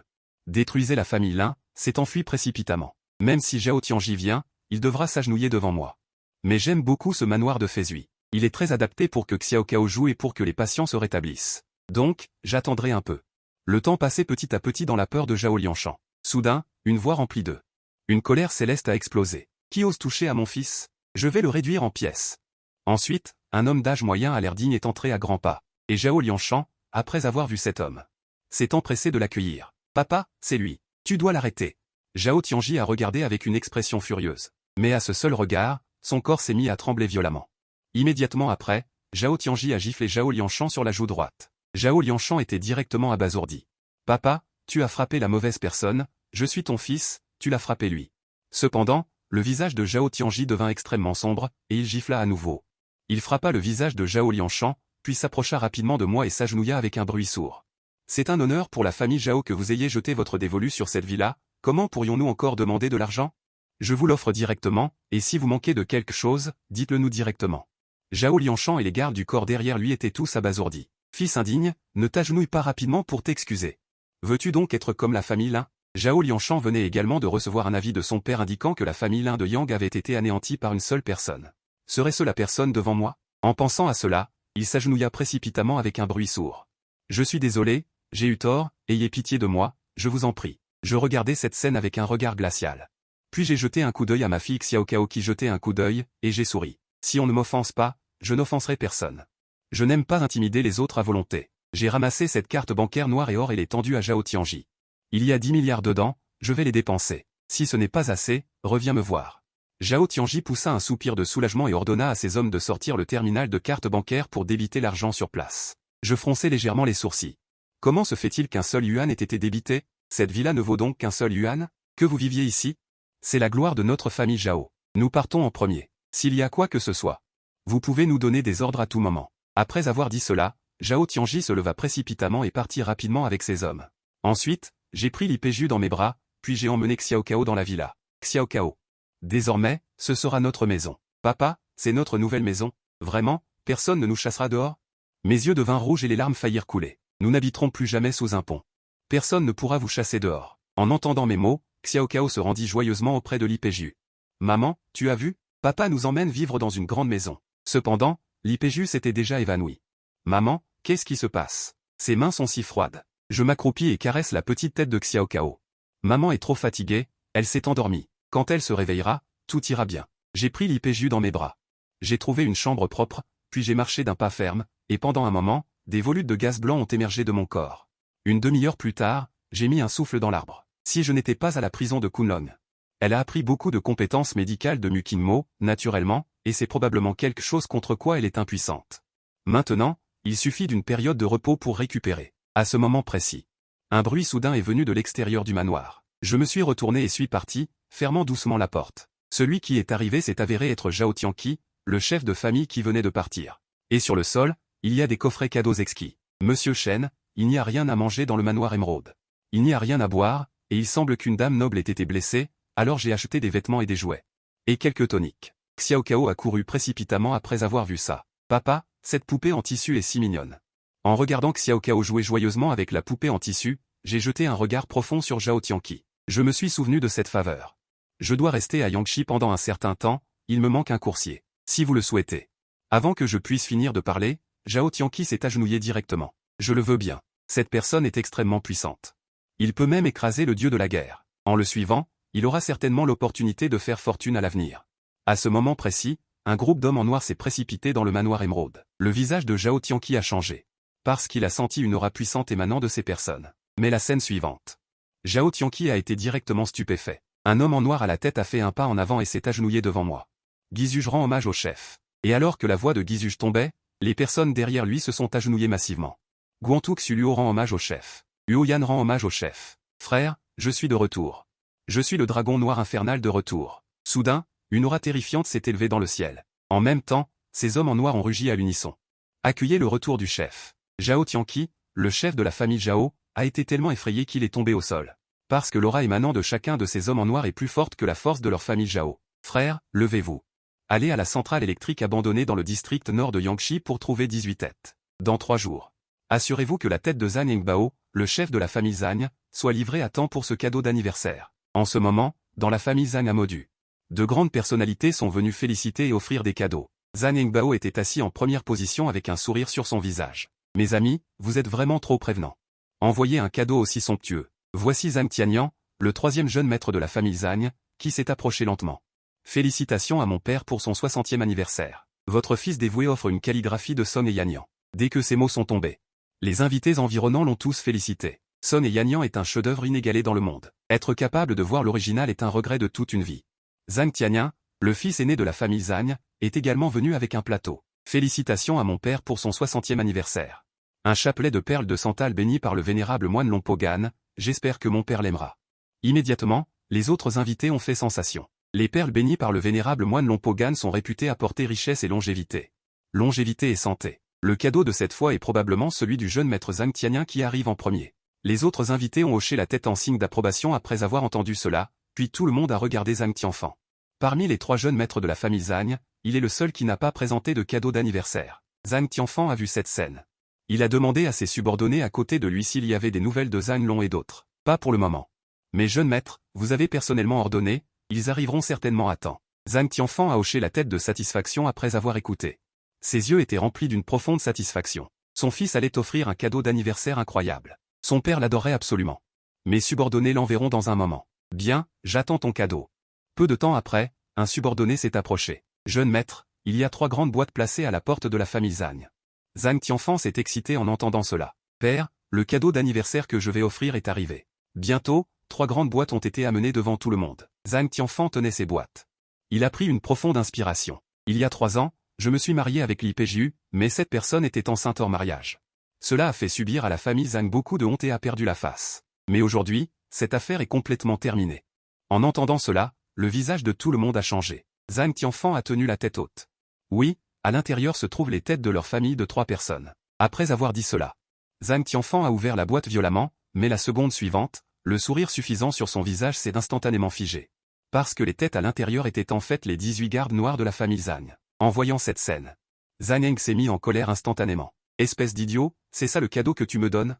détruisais la famille Lin, s'est enfui précipitamment. Même si Zhao Tianji vient, il devra s'agenouiller devant moi. Mais j'aime beaucoup ce manoir de Fezui. Il est très adapté pour que Xiao Cao joue et pour que les patients se rétablissent. Donc, j'attendrai un peu. Le temps passait petit à petit dans la peur de Zhao Lianshan. Soudain, une voix remplie de une colère céleste a explosé. Qui ose toucher à mon fils? Je vais le réduire en pièces. Ensuite, un homme d'âge moyen à l'air digne est entré à grands pas. Et Zhao Lianshan, après avoir vu cet homme, s'est empressé de l'accueillir. Papa, c'est lui. Tu dois l'arrêter. Zhao Tianji a regardé avec une expression furieuse. Mais à ce seul regard, son corps s'est mis à trembler violemment. Immédiatement après, Zhao Tianji a giflé Zhao Lianshan sur la joue droite. Zhao Lianshan était directement abasourdi. Papa, tu as frappé la mauvaise personne, je suis ton fils, tu l'as frappé lui. Cependant, le visage de Zhao Tianji devint extrêmement sombre, et il gifla à nouveau. Il frappa le visage de Zhao Lianshan, puis s'approcha rapidement de moi et s'agenouilla avec un bruit sourd. C'est un honneur pour la famille Zhao que vous ayez jeté votre dévolu sur cette villa, comment pourrions-nous encore demander de l'argent? Je vous l'offre directement, et si vous manquez de quelque chose, dites-le nous directement. Zhao Lianshan et les gardes du corps derrière lui étaient tous abasourdis. Fils indigne, ne t'agenouille pas rapidement pour t'excuser. Veux-tu donc être comme la famille Lin? Zhao Lianshan venait également de recevoir un avis de son père indiquant que la famille Lin de Yang avait été anéantie par une seule personne. Serait-ce la personne devant moi? En pensant à cela, il s'agenouilla précipitamment avec un bruit sourd. Je suis désolé, j'ai eu tort, ayez pitié de moi, je vous en prie. Je regardais cette scène avec un regard glacial. Puis j'ai jeté un coup d'œil à ma fille Xiao Cao qui jetait un coup d'œil, et j'ai souri. Si on ne m'offense pas, je n'offenserai personne. Je n'aime pas intimider les autres à volonté. J'ai ramassé cette carte bancaire noire et or et l'ai tendue à Zhao Tianji. Il y a 10 milliards dedans, je vais les dépenser. Si ce n'est pas assez, reviens me voir. Zhao Tianji poussa un soupir de soulagement et ordonna à ses hommes de sortir le terminal de carte bancaire pour débiter l'argent sur place. Je fronçai légèrement les sourcils. Comment se fait-il qu'un seul yuan ait été débité? Cette villa ne vaut donc qu'un seul yuan? Que vous viviez ici? C'est la gloire de notre famille Zhao. Nous partons en premier. S'il y a quoi que ce soit, vous pouvez nous donner des ordres à tout moment. Après avoir dit cela, Zhao Tianji se leva précipitamment et partit rapidement avec ses hommes. Ensuite, j'ai pris Li Peju dans mes bras, puis j'ai emmené Xiao Cao dans la villa. Xiao Cao. Désormais, ce sera notre maison. Papa, c'est notre nouvelle maison. Vraiment, personne ne nous chassera dehors? Mes yeux devinrent rouges et les larmes faillirent couler. Nous n'habiterons plus jamais sous un pont. Personne ne pourra vous chasser dehors. En entendant mes mots, Xiao Cao se rendit joyeusement auprès de Li Peju. Maman, tu as vu? Papa nous emmène vivre dans une grande maison. Cependant, Li Peju s'était déjà évanoui. Maman, qu'est-ce qui se passe? Ses mains sont si froides. Je m'accroupis et caresse la petite tête de Xiao Cao. Maman est trop fatiguée, elle s'est endormie. Quand elle se réveillera, tout ira bien. J'ai pris Li Peju dans mes bras. J'ai trouvé une chambre propre, puis j'ai marché d'un pas ferme, et pendant un moment, des volutes de gaz blanc ont émergé de mon corps. Une demi-heure plus tard, j'ai mis un souffle dans l'arbre. Si je n'étais pas à la prison de Kunlong. Elle a appris beaucoup de compétences médicales de Mu Qingmo, naturellement, et c'est probablement quelque chose contre quoi elle est impuissante. Maintenant, il suffit d'une période de repos pour récupérer. À ce moment précis, un bruit soudain est venu de l'extérieur du manoir. Je me suis retourné et suis parti, fermant doucement la porte. Celui qui est arrivé s'est avéré être Zhao Tianqi, le chef de famille qui venait de partir. Et sur le sol, il y a des coffrets cadeaux exquis. Monsieur Shen, il n'y a rien à manger dans le manoir émeraude. Il n'y a rien à boire, et il semble qu'une dame noble ait été blessée, alors j'ai acheté des vêtements et des jouets. Et quelques toniques. Xiao Cao a couru précipitamment après avoir vu ça. Papa, cette poupée en tissu est si mignonne. En regardant Xiao Cao jouer joyeusement avec la poupée en tissu, j'ai jeté un regard profond sur Zhao Tianqi. Je me suis souvenu de cette faveur. Je dois rester à Yangshi pendant un certain temps, il me manque un coursier. Si vous le souhaitez. Avant que je puisse finir de parler, Zhao Tianqi s'est agenouillé directement. Je le veux bien. Cette personne est extrêmement puissante. Il peut même écraser le dieu de la guerre. En le suivant, il aura certainement l'opportunité de faire fortune à l'avenir. À ce moment précis, un groupe d'hommes en noir s'est précipité dans le manoir émeraude. Le visage de Zhao Tianqi a changé. Parce qu'il a senti une aura puissante émanant de ces personnes. Mais la scène suivante. Zhao Tianqi a été directement stupéfait. Un homme en noir à la tête a fait un pas en avant et s'est agenouillé devant moi. Guizuge rend hommage au chef. Et alors que la voix de Guizuge tombait, les personnes derrière lui se sont agenouillées massivement. Guantuk Suluo rend hommage au chef. Huoyan rend hommage au chef. Frère, je suis de retour. Je suis le dragon noir infernal de retour. Soudain, une aura terrifiante s'est élevée dans le ciel. En même temps, ces hommes en noir ont rugi à l'unisson. Accueillez le retour du chef. Zhao Tianqi, le chef de la famille Zhao, a été tellement effrayé qu'il est tombé au sol. Parce que l'aura émanant de chacun de ces hommes en noir est plus forte que la force de leur famille Zhao. Frère, levez-vous. Allez à la centrale électrique abandonnée dans le district nord de Yangshi pour trouver 18 têtes. Dans 3 jours. Assurez-vous que la tête de Zhang Yengbao, le chef de la famille Zhang, soit livrée à temps pour ce cadeau d'anniversaire. En ce moment, dans la famille Zhang à Modu, de grandes personnalités sont venues féliciter et offrir des cadeaux. Zhang Yengbao était assis en première position avec un sourire sur son visage. Mes amis, vous êtes vraiment trop prévenants. Envoyez un cadeau aussi somptueux. Voici Zhang Tianyang, le 3e jeune maître de la famille Zhang, qui s'est approché lentement. Félicitations à mon père pour son 60e anniversaire. Votre fils dévoué offre une calligraphie de Song et Yanyan. Dès que ces mots sont tombés, Les invités environnants l'ont tous félicité. Son et Yan Yan est un chef-d'œuvre inégalé dans le monde. Être capable de voir l'original est un regret de toute une vie. Zhang Tianyan, le fils aîné de la famille Zhang, est également venu avec un plateau. Félicitations à mon père pour son 60e anniversaire. Un chapelet de perles de santal béni par le vénérable moine Lompogan, j'espère que mon père l'aimera. Immédiatement, les autres invités ont fait sensation. Les perles bénies par le vénérable moine Lompogan sont réputées apporter richesse et longévité. Longévité et santé. Le cadeau de cette fois est probablement celui du jeune maître Zhang Tianyan qui arrive en premier. Les autres invités ont hoché la tête en signe d'approbation après avoir entendu cela, puis tout le monde a regardé Zhang Tianfan. Parmi les 3 jeunes maîtres de la famille Zhang, il est le seul qui n'a pas présenté de cadeau d'anniversaire. Zhang Tianfan a vu cette scène. Il a demandé à ses subordonnés à côté de lui s'il y avait des nouvelles de Zhang Long et d'autres. Pas pour le moment. Mais jeunes maîtres, vous avez personnellement ordonné, ils arriveront certainement à temps. Zhang Tianfan a hoché la tête de satisfaction après avoir écouté. Ses yeux étaient remplis d'une profonde satisfaction. Son fils allait offrir un cadeau d'anniversaire incroyable. Son père l'adorait absolument. Mes subordonnés l'enverront dans un moment. Bien, j'attends ton cadeau. Peu de temps après, un subordonné s'est approché. Jeune maître, il y a 3 grandes boîtes placées à la porte de la famille Zhang. Zhang Tianfan s'est excité en entendant cela. Père, le cadeau d'anniversaire que je vais offrir est arrivé. Bientôt, 3 grandes boîtes ont été amenées devant tout le monde. Zhang Tianfan tenait ces boîtes. Il a pris une profonde inspiration. Il y a 3 ans, je me suis marié avec Li Peijiu, mais cette personne était enceinte hors mariage. Cela a fait subir à la famille Zhang beaucoup de honte et a perdu la face. Mais aujourd'hui, cette affaire est complètement terminée. En entendant cela, le visage de tout le monde a changé. Zhang Tianfan a tenu la tête haute. Oui, à l'intérieur se trouvent les têtes de leur famille de 3 personnes. Après avoir dit cela, Zhang Tianfan a ouvert la boîte violemment, mais la seconde suivante, le sourire suffisant sur son visage s'est instantanément figé. Parce que les têtes à l'intérieur étaient en fait les 18 gardes noirs de la famille Zhang. En voyant cette scène, Zhang Heng s'est mis en colère instantanément. Espèce d'idiot, c'est ça le cadeau que tu me donnes?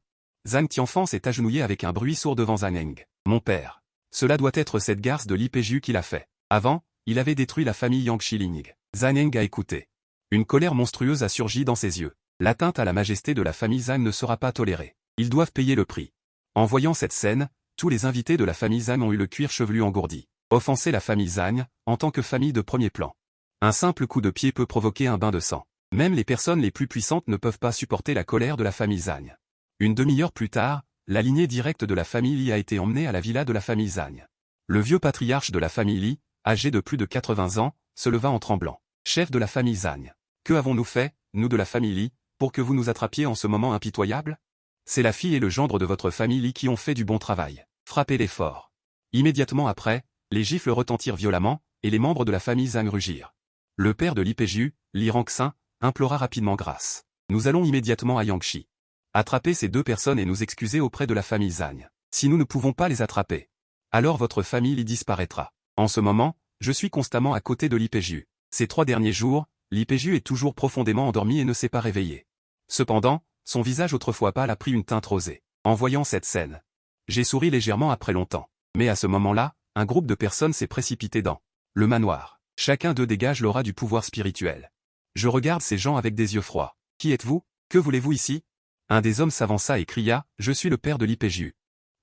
Zhang Tianfan s'est agenouillé avec un bruit sourd devant Zhang Heng. Mon père. Cela doit être cette garce de Li Peijiu qui l'a fait. Avant, il avait détruit la famille Yang Xiling. Zhang Heng a écouté. Une colère monstrueuse a surgi dans ses yeux. L'atteinte à la majesté de la famille Zhang ne sera pas tolérée. Ils doivent payer le prix. En voyant cette scène, tous les invités de la famille Zhang ont eu le cuir chevelu engourdi. Offenser la famille Zhang, en tant que famille de premier plan. Un simple coup de pied peut provoquer un bain de sang. Même les personnes les plus puissantes ne peuvent pas supporter la colère de la famille Zhang. Une demi-heure plus tard, la lignée directe de la famille Li a été emmenée à la villa de la famille Zhang. Le vieux patriarche de la famille Li, âgé de plus de 80 ans, se leva en tremblant. Chef de la famille Zhang. Que avons-nous fait, nous de la famille Li, pour que vous nous attrapiez en ce moment impitoyable? C'est la fille et le gendre de votre famille Li qui ont fait du bon travail. Frappez-les fort. Immédiatement après, les gifles retentirent violemment, et les membres de la famille Zhang rugirent. Le père de Li Peijiu, Li Rangxin, implora rapidement grâce. Nous allons immédiatement à Yangshi. Attraper ces 2 personnes et nous excuser auprès de la famille Zhang. Si nous ne pouvons pas les attraper, alors votre famille Li disparaîtra. En ce moment, je suis constamment à côté de Li Peijiu. Ces 3 derniers jours, Li Peijiu est toujours profondément endormi et ne s'est pas réveillé. Cependant, son visage autrefois pâle a pris une teinte rosée. En voyant cette scène, j'ai souri légèrement après longtemps. Mais à ce moment-là, un groupe de personnes s'est précipité dans le manoir. Chacun d'eux dégage l'aura du pouvoir spirituel. Je regarde ces gens avec des yeux froids. Qui êtes-vous? Que voulez-vous ici? Un des hommes s'avança et cria, je suis le père de Li Peijiu.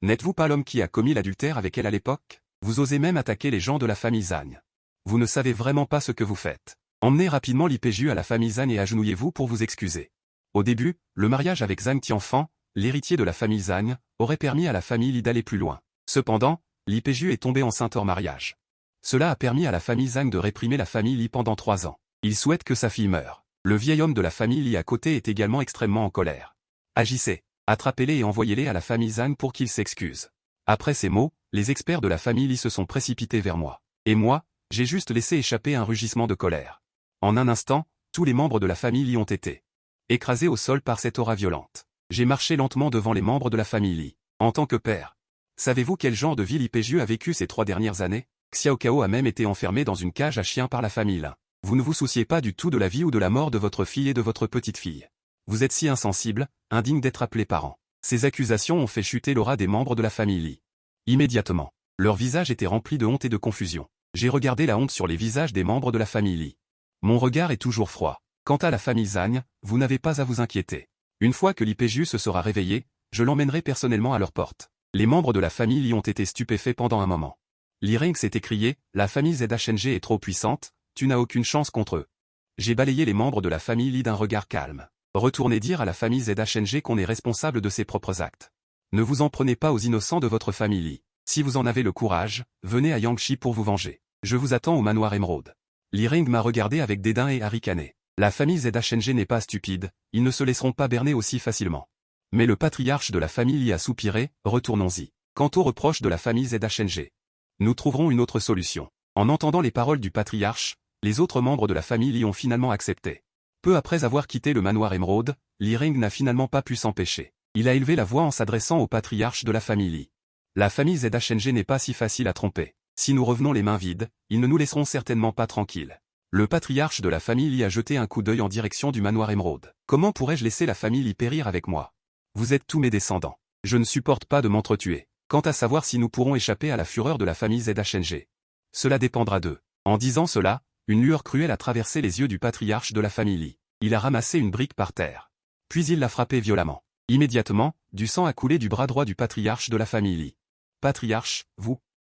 N'êtes-vous pas l'homme qui a commis l'adultère avec elle à l'époque? Vous osez même attaquer les gens de la famille Zhang. Vous ne savez vraiment pas ce que vous faites. Emmenez rapidement Li Peijiu à la famille Zhang et agenouillez-vous pour vous excuser. Au début, le mariage avec Zhang Tianfan, l'héritier de la famille Zhang, aurait permis à la famille Li d'aller plus loin. Cependant, Li Peijiu est tombé enceinte hors mariage. Cela a permis à la famille Zhang de réprimer la famille Li pendant 3 ans. Il souhaite que sa fille meure. Le vieil homme de la famille Li à côté est également extrêmement en colère. Agissez, attrapez-les et envoyez-les à la famille Zhang pour qu'ils s'excusent. Après ces mots, les experts de la famille Li se sont précipités vers moi. Et moi, j'ai juste laissé échapper un rugissement de colère. En un instant, tous les membres de la famille Li ont été écrasés au sol par cette aura violente. J'ai marché lentement devant les membres de la famille Li. En tant que père, savez-vous quel genre de vie Li Peijiu a vécu ces 3 dernières années? Xiao Cao a même été enfermé dans une cage à chiens par la famille Lin. Vous ne vous souciez pas du tout de la vie ou de la mort de votre fille et de votre petite-fille. Vous êtes si insensible, indigne d'être appelé parent. Ces accusations ont fait chuter l'aura des membres de la famille Li. Immédiatement, leur visage était rempli de honte et de confusion. J'ai regardé la honte sur les visages des membres de la famille Li. Mon regard est toujours froid. Quant à la famille Zhang, vous n'avez pas à vous inquiéter. Une fois que Li Peijiu se sera réveillé, je l'emmènerai personnellement à leur porte. Les membres de la famille Li ont été stupéfaits pendant un moment. Li Reng s'est écrié, la famille ZHNG est trop puissante, tu n'as aucune chance contre eux. J'ai balayé les membres de la famille Li d'un regard calme. Retournez dire à la famille ZHNG qu'on est responsable de ses propres actes. Ne vous en prenez pas aux innocents de votre famille Li. Si vous en avez le courage, venez à Yangshi pour vous venger. Je vous attends au manoir Émeraude. Li Ring m'a regardé avec dédain et a ricané. La famille ZHNG n'est pas stupide, ils ne se laisseront pas berner aussi facilement. Mais le patriarche de la famille Li a soupiré, retournons-y. Quant aux reproches de la famille ZHNG, nous trouverons une autre solution. En entendant les paroles du patriarche, les autres membres de la famille Li ont finalement accepté. Peu après avoir quitté le manoir Émeraude, Li Ring n'a finalement pas pu s'empêcher. Il a élevé la voix en s'adressant au patriarche de la famille Li. La famille ZHNG n'est pas si facile à tromper. Si nous revenons les mains vides, ils ne nous laisseront certainement pas tranquilles. Le patriarche de la famille Li a jeté un coup d'œil en direction du manoir Émeraude. Comment pourrais-je laisser la famille Li périr avec moi? Vous êtes tous mes descendants. Je ne supporte pas de m'entretuer. Quant à savoir si nous pourrons échapper à la fureur de la famille ZHNG, cela dépendra d'eux. En disant cela, une lueur cruelle a traversé les yeux du patriarche de la famille Li. Il a ramassé une brique par terre. Puis il l'a frappé violemment. Immédiatement, du sang a coulé du bras droit du patriarche de la famille Li. Patriarche,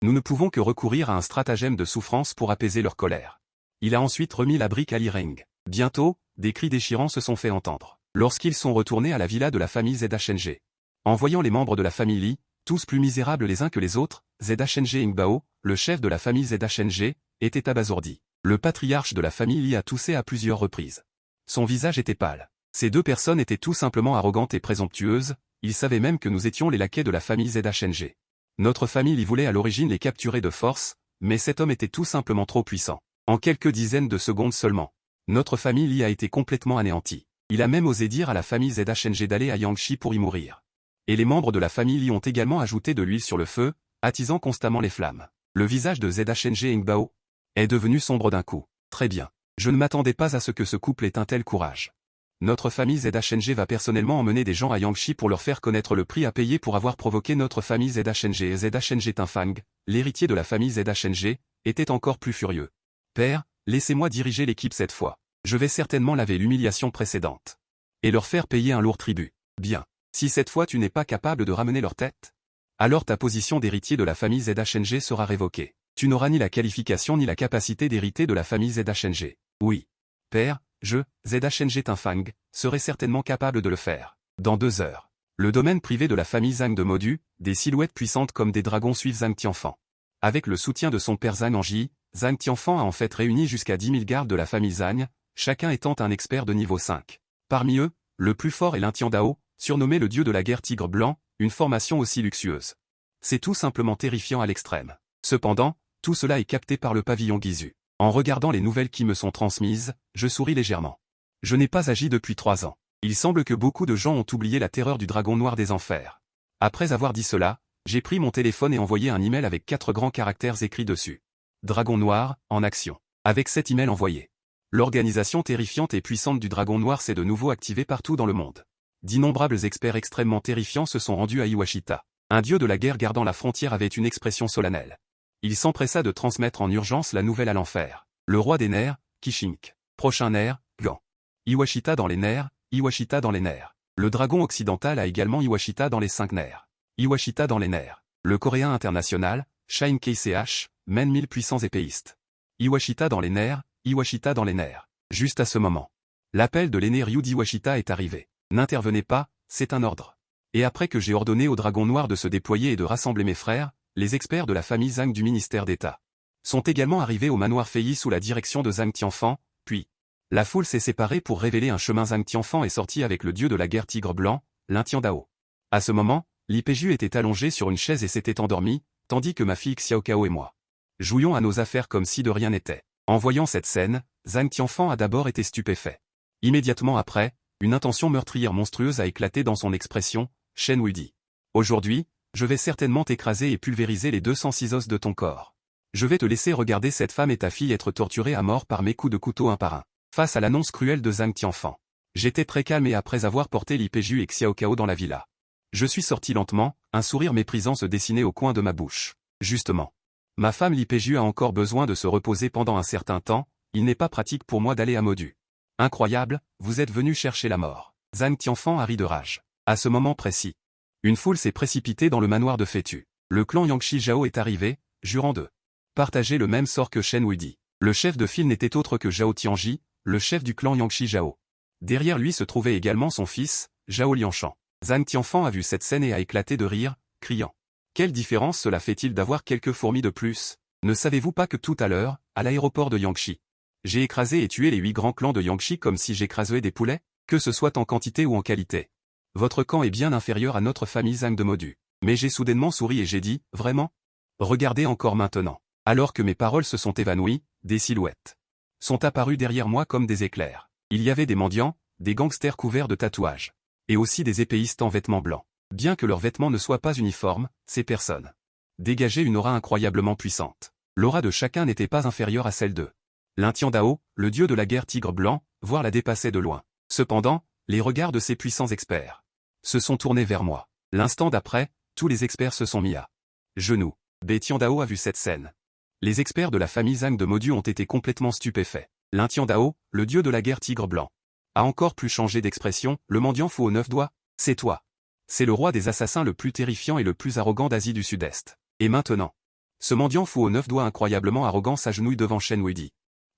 nous ne pouvons que recourir à un stratagème de souffrance pour apaiser leur colère. Il a ensuite remis la brique à Li Ring. Bientôt, des cris déchirants se sont fait entendre. Lorsqu'ils sont retournés à la villa de la famille ZHNG. En voyant les membres de la famille Li, tous plus misérables les uns que les autres, ZHNG Ingbao, le chef de la famille ZHNG, était abasourdi. Le patriarche de la famille Li a toussé à plusieurs reprises. Son visage était pâle. Ces deux personnes étaient tout simplement arrogantes et présomptueuses, ils savaient même que nous étions les laquais de la famille ZHNG. Notre famille Li voulait à l'origine les capturer de force, mais cet homme était tout simplement trop puissant. En quelques dizaines de secondes seulement, notre famille Li a été complètement anéantie. Il a même osé dire à la famille ZHNG d'aller à Yangshi pour y mourir. Et les membres de la famille Li ont également ajouté de l'huile sur le feu, attisant constamment les flammes. Le visage de ZHNG Ingbao est devenu sombre d'un coup. Très bien. Je ne m'attendais pas à ce que ce couple ait un tel courage. Notre famille ZHNG va personnellement emmener des gens à Yangshi pour leur faire connaître le prix à payer pour avoir provoqué notre famille ZHNG. Et ZHNG Tinfang, l'héritier de la famille ZHNG, était encore plus furieux. Père, laissez-moi diriger l'équipe cette fois. Je vais certainement laver l'humiliation précédente. Et leur faire payer un lourd tribut. Bien. Si cette fois tu n'es pas capable de ramener leur tête, alors ta position d'héritier de la famille ZHNG sera révoquée. Tu n'auras ni la qualification ni la capacité d'hériter de la famille ZHNG. Oui. Père, ZHNG Tinfang, serait certainement capable de le faire. Dans 2 heures. Le domaine privé de la famille Zhang de Modu, des silhouettes puissantes comme des dragons suivent Zhang Tianfan. Avec le soutien de son père Zhang Anji, Zhang Tianfan a en fait réuni jusqu'à 10 000 gardes de la famille Zhang, chacun étant un expert de niveau 5. Parmi eux, le plus fort est l'Intiandao, surnommé le dieu de la guerre tigre blanc, une formation aussi luxueuse. C'est tout simplement terrifiant à l'extrême. Cependant, tout cela est capté par le pavillon Gizu. En regardant les nouvelles qui me sont transmises, je souris légèrement. Je n'ai pas agi depuis 3 ans. Il semble que beaucoup de gens ont oublié la terreur du dragon noir des enfers. Après avoir dit cela, j'ai pris mon téléphone et envoyé un email avec 4 grands caractères écrits dessus. Dragon noir, en action. Avec cet email envoyé, l'organisation terrifiante et puissante du dragon noir s'est de nouveau activée partout dans le monde. D'innombrables experts extrêmement terrifiants se sont rendus à Iwashita. Un dieu de la guerre gardant la frontière avait une expression solennelle. Il s'empressa de transmettre en urgence la nouvelle à l'enfer. Le roi des nerfs, Kishink. Prochain nerf, Guan. Iwashita dans les nerfs, Iwashita dans les nerfs. Le dragon occidental a également Iwashita dans les 5 nerfs. Iwashita dans les nerfs. Le coréen international, Shine KCH, mène 1000 puissants épéistes. Iwashita dans les nerfs, Iwashita dans les nerfs. Juste à ce moment, l'appel de l'aîné Ryu d'Iwashita est arrivé. N'intervenez pas, c'est un ordre. Et après que j'ai ordonné au dragon noir de se déployer et de rassembler mes frères, les experts de la famille Zhang du ministère d'État sont également arrivés au manoir Fei sous la direction de Zhang Tianfan, puis la foule s'est séparée pour révéler un chemin. Zhang Tianfan est sorti avec le dieu de la guerre tigre blanc, l'Intiandao. À ce moment, Li Peju était allongé sur une chaise et s'était endormi, tandis que ma fille Xiaokao et moi jouions à nos affaires comme si de rien n'était. En voyant cette scène, Zhang Tianfan a d'abord été stupéfait. Immédiatement après, une intention meurtrière monstrueuse a éclaté dans son expression. Shen Wu dit. Aujourd'hui, je vais certainement t'écraser et pulvériser les 206 os de ton corps. Je vais te laisser regarder cette femme et ta fille être torturées à mort par mes coups de couteau un par un. Face à l'annonce cruelle de Zhang Tianfan, j'étais très calme et après avoir porté Li Peju et Xiaokao dans la villa, je suis sorti lentement, un sourire méprisant se dessinait au coin de ma bouche. Justement. Ma femme Li Peju a encore besoin de se reposer pendant un certain temps, il n'est pas pratique pour moi d'aller à Modu. Incroyable, vous êtes venu chercher la mort. Zhang Tianfan a ri de rage. À ce moment précis, une foule s'est précipitée dans le manoir de Fétu. Le clan Yangshi Zhao est arrivé, jurant de partager le même sort que Shen Wudi. Le chef de file n'était autre que Zhao Tianji, le chef du clan Yangshi Zhao. Derrière lui se trouvait également son fils, Zhao Lianshan. Zhang Tianfan a vu cette scène et a éclaté de rire, criant. Quelle différence cela fait-il d'avoir quelques fourmis de plus? Ne savez-vous pas que tout à l'heure, à l'aéroport de Yangshi, j'ai écrasé et tué les 8 grands clans de Yangshi comme si j'écrasais des poulets, que ce soit en quantité ou en qualité. Votre camp est bien inférieur à notre famille Zhang de Modu. Mais j'ai soudainement souri et j'ai dit, vraiment? Regardez encore maintenant. Alors que mes paroles se sont évanouies, des silhouettes sont apparues derrière moi comme des éclairs. Il y avait des mendiants, des gangsters couverts de tatouages, et aussi des épéistes en vêtements blancs. Bien que leurs vêtements ne soient pas uniformes, ces personnes dégageaient une aura incroyablement puissante. L'aura de chacun n'était pas inférieure à celle de Lin Tiandao, le dieu de la guerre tigre blanc, voire la dépassait de loin. Cependant, les regards de ces puissants experts se sont tournés vers moi. L'instant d'après, tous les experts se sont mis à genoux. Bei Tiandao a vu cette scène. Les experts de la famille Zhang de Modu ont été complètement stupéfaits. Lin Tiandao, le dieu de la guerre tigre blanc, a encore plus changé d'expression. Le mendiant fou aux 9 doigts, c'est toi. C'est le roi des assassins le plus terrifiant et le plus arrogant d'Asie du Sud-Est. Et maintenant, ce mendiant fou aux 9 doigts incroyablement arrogant s'agenouille devant Shen Weidi,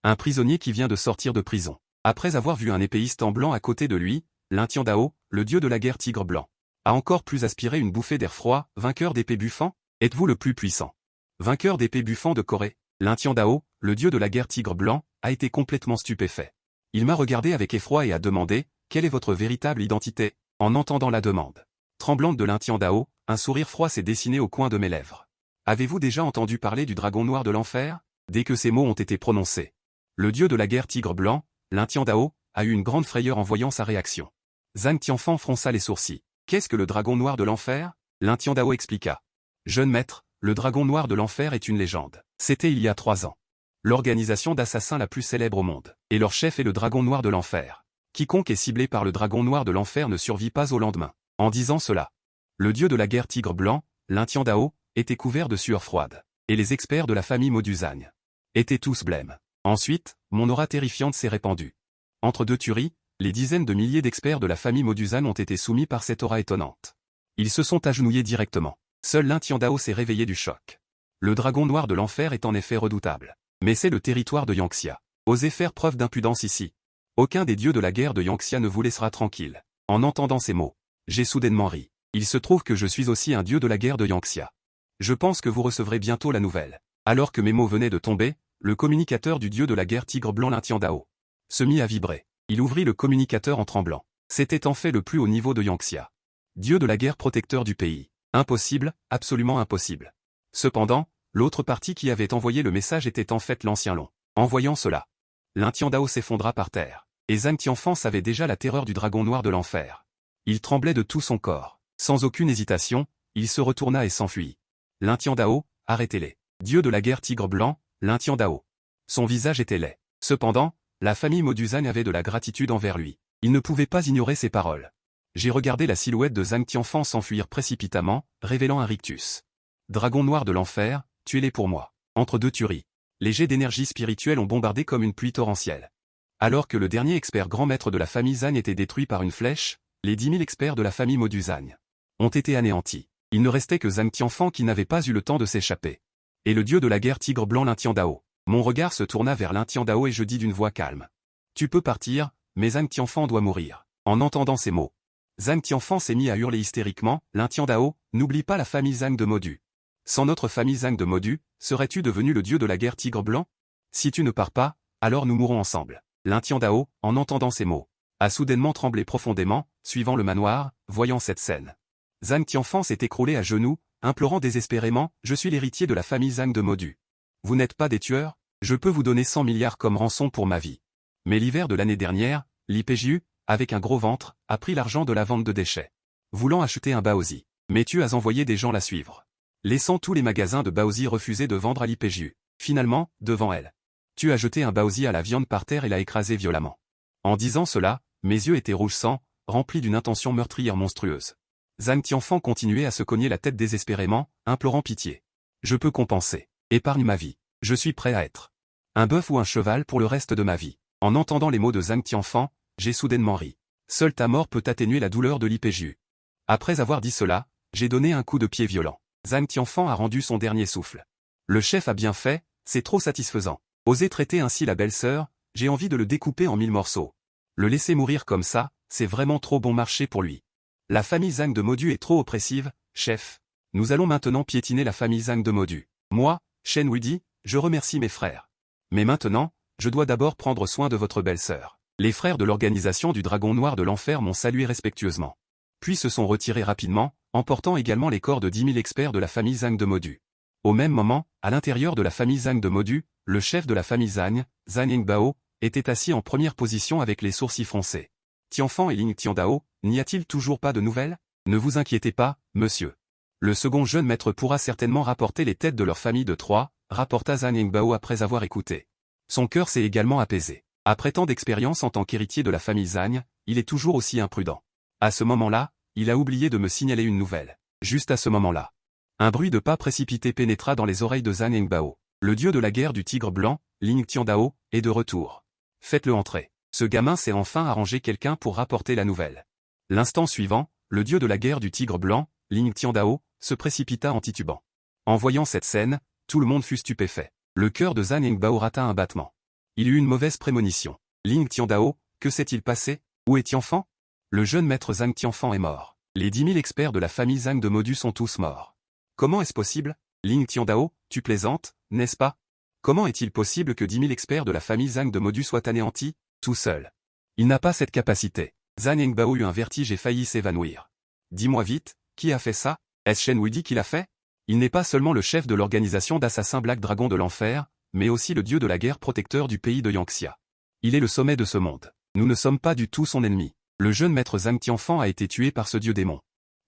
un prisonnier qui vient de sortir de prison. Après avoir vu un épéiste en blanc à côté de lui, Lin Tiandao, le dieu de la guerre tigre blanc, a encore plus aspiré une bouffée d'air froid. Vainqueur d'épée buffant, êtes-vous le plus puissant? Vainqueur d'épée buffant de Corée, Lin Tiandao, le dieu de la guerre tigre blanc, a été complètement stupéfait. Il m'a regardé avec effroi et a demandé, quelle est votre véritable identité? En entendant la demande tremblante de Lin Tiandao, un sourire froid s'est dessiné au coin de mes lèvres. Avez-vous déjà entendu parler du dragon noir de l'enfer? Dès que ces mots ont été prononcés, le dieu de la guerre tigre blanc, Lin Tiandao, a eu une grande frayeur en voyant sa réaction. Zhang Tianfan fronça les sourcils. Qu'est-ce que le dragon noir de l'enfer? Lin Tiandao expliqua. Jeune maître, le dragon noir de l'enfer est une légende. C'était il y a 3 ans. L'organisation d'assassins la plus célèbre au monde. Et leur chef est le dragon noir de l'enfer. Quiconque est ciblé par le dragon noir de l'enfer ne survit pas au lendemain. En disant cela, le dieu de la guerre tigre blanc, Lin Tiandao, était couvert de sueur froide. Et les experts de la famille Moduzang étaient tous blêmes. Ensuite, mon aura terrifiante s'est répandue. Entre deux tueries, les dizaines de milliers d'experts de la famille Moduzang ont été soumis par cette aura étonnante. Ils se sont agenouillés directement. Seul Lin Tiandao s'est réveillé du choc. Le dragon noir de l'enfer est en effet redoutable. Mais c'est le territoire de Yangxia. Osez faire preuve d'impudence ici. Aucun des dieux de la guerre de Yangxia ne vous laissera tranquille. En entendant ces mots, j'ai soudainement ri. Il se trouve que je suis aussi un dieu de la guerre de Yangxia. Je pense que vous recevrez bientôt la nouvelle. Alors que mes mots venaient de tomber, le communicateur du dieu de la guerre tigre blanc Lin Tiandao se mit à vibrer. Il ouvrit le communicateur en tremblant. C'était en fait le plus haut niveau de Yangxia. Dieu de la guerre protecteur du pays. Impossible, absolument impossible. Cependant, l'autre partie qui avait envoyé le message était en fait l'ancien Long. En voyant cela, Lin Tiandao s'effondra par terre. Et Zhang Tianfan savait déjà la terreur du dragon noir de l'enfer. Il tremblait de tout son corps. Sans aucune hésitation, il se retourna et s'enfuit. Lin Tiandao, arrêtez-les. Dieu de la guerre tigre blanc, Lin Tiandao. Son visage était laid. Cependant, la famille Moduzang avait de la gratitude envers lui. Il ne pouvait pas ignorer ses paroles. J'ai regardé la silhouette de Zhang Tianfan s'enfuir précipitamment, révélant un rictus. Dragon noir de l'enfer, tuez-les pour moi. Entre deux tueries, les jets d'énergie spirituelle ont bombardé comme une pluie torrentielle. Alors que le dernier expert grand maître de la famille Zhang était détruit par une flèche, les 10 000 experts de la famille Moduzang ont été anéantis. Il ne restait que Zhang Tianfan qui n'avait pas eu le temps de s'échapper. Et le dieu de la guerre tigre blanc Lin Tiandao. Mon regard se tourna vers Lin Tiandao et je dis d'une voix calme. Tu peux partir, mais Zhang Tianfan doit mourir. En entendant ces mots, Zhang Tianfan s'est mis à hurler hystériquement. Lin Tiandao, n'oublie pas la famille Zhang de Modu. Sans notre famille Zhang de Modu, serais-tu devenu le dieu de la guerre tigre blanc? Si tu ne pars pas, alors nous mourrons ensemble. Lin Tiandao, en entendant ces mots, a soudainement tremblé profondément, suivant le manoir, voyant cette scène. Zhang Tianfan s'est écroulé à genoux, implorant désespérément, je suis l'héritier de la famille Zhang de Modu. Vous n'êtes pas des tueurs? Je peux vous donner 100 milliards comme rançon pour ma vie. Mais l'hiver de l'année dernière, l'IPJU, avec un gros ventre, a pris l'argent de la vente de déchets. Voulant acheter un Baozi. Mais tu as envoyé des gens la suivre. Laissant tous les magasins de Baozi refuser de vendre à l'IPJU. Finalement, devant elle, tu as jeté un Baozi à la viande par terre et l'as écrasé violemment. En disant cela, mes yeux étaient rouge sang, remplis d'une intention meurtrière monstrueuse. Zhang Tianfan continuait à se cogner la tête désespérément, implorant pitié. Je peux compenser. Épargne ma vie. Je suis prêt à être un bœuf ou un cheval pour le reste de ma vie. En entendant les mots de Zhang Tianfan, j'ai soudainement ri. Seule ta mort peut atténuer la douleur de l'IPJU. Après avoir dit cela, j'ai donné un coup de pied violent. Zhang Tianfan a rendu son dernier souffle. Le chef a bien fait, c'est trop satisfaisant. Oser traiter ainsi la belle-sœur, j'ai envie de le découper en 1000 morceaux. Le laisser mourir comme ça, c'est vraiment trop bon marché pour lui. La famille Zhang de Modu est trop oppressive, chef. Nous allons maintenant piétiner la famille Zhang de Modu. Moi, Shen Wudi, je remercie mes frères. Mais maintenant, je dois d'abord prendre soin de votre belle-sœur. Les frères de l'organisation du Dragon Noir de l'Enfer m'ont salué respectueusement. Puis se sont retirés rapidement, emportant également les corps de 10 000 experts de la famille Zhang de Modu. Au même moment, à l'intérieur de la famille Zhang de Modu, le chef de la famille Zhang, Zhang Yingbao, était assis en première position avec les sourcils froncés. Tianfan et Ling Tiandao, n'y a-t-il toujours pas de nouvelles? Ne vous inquiétez pas, monsieur. Le second jeune maître pourra certainement rapporter les têtes de leur famille de 3, rapporta Zhang Yingbao après avoir écouté. Son cœur s'est également apaisé. Après tant d'expérience en tant qu'héritier de la famille Zhang, il est toujours aussi imprudent. À ce moment-là, il a oublié de me signaler une nouvelle. Juste à ce moment-là. Un bruit de pas précipité pénétra dans les oreilles de Zhang Yingbao. Le dieu de la guerre du tigre blanc, Ling Tiandao, est de retour. Faites-le entrer. Ce gamin s'est enfin arrangé quelqu'un pour rapporter la nouvelle. L'instant suivant, le dieu de la guerre du tigre blanc, Ling Tiandao, se précipita en titubant. En voyant cette scène, tout le monde fut stupéfait. Le cœur de Zhang Yingbao rata un battement. Il eut une mauvaise prémonition. Ling Tiandao, que s'est-il passé? Où est Tianfan? Le jeune maître Zhang Tianfan est mort. Les 10 000 experts de la famille Zhang de Modu sont tous morts. Comment est-ce possible? Ling Tiandao, tu plaisantes, n'est-ce pas? Comment est-il possible que 10 000 experts de la famille Zhang de Modu soient anéantis, tout seul? Il n'a pas cette capacité. Zhang Yingbao eut un vertige et faillit s'évanouir. Dis-moi vite, qui a fait ça? Est-ce Shen Wudi qui l'a fait? Il n'est pas seulement le chef de l'organisation d'assassins Black Dragon de l'Enfer, mais aussi le dieu de la guerre protecteur du pays de Yangxia. Il est le sommet de ce monde. Nous ne sommes pas du tout son ennemi. Le jeune maître Zhang Tianfan a été tué par ce dieu démon.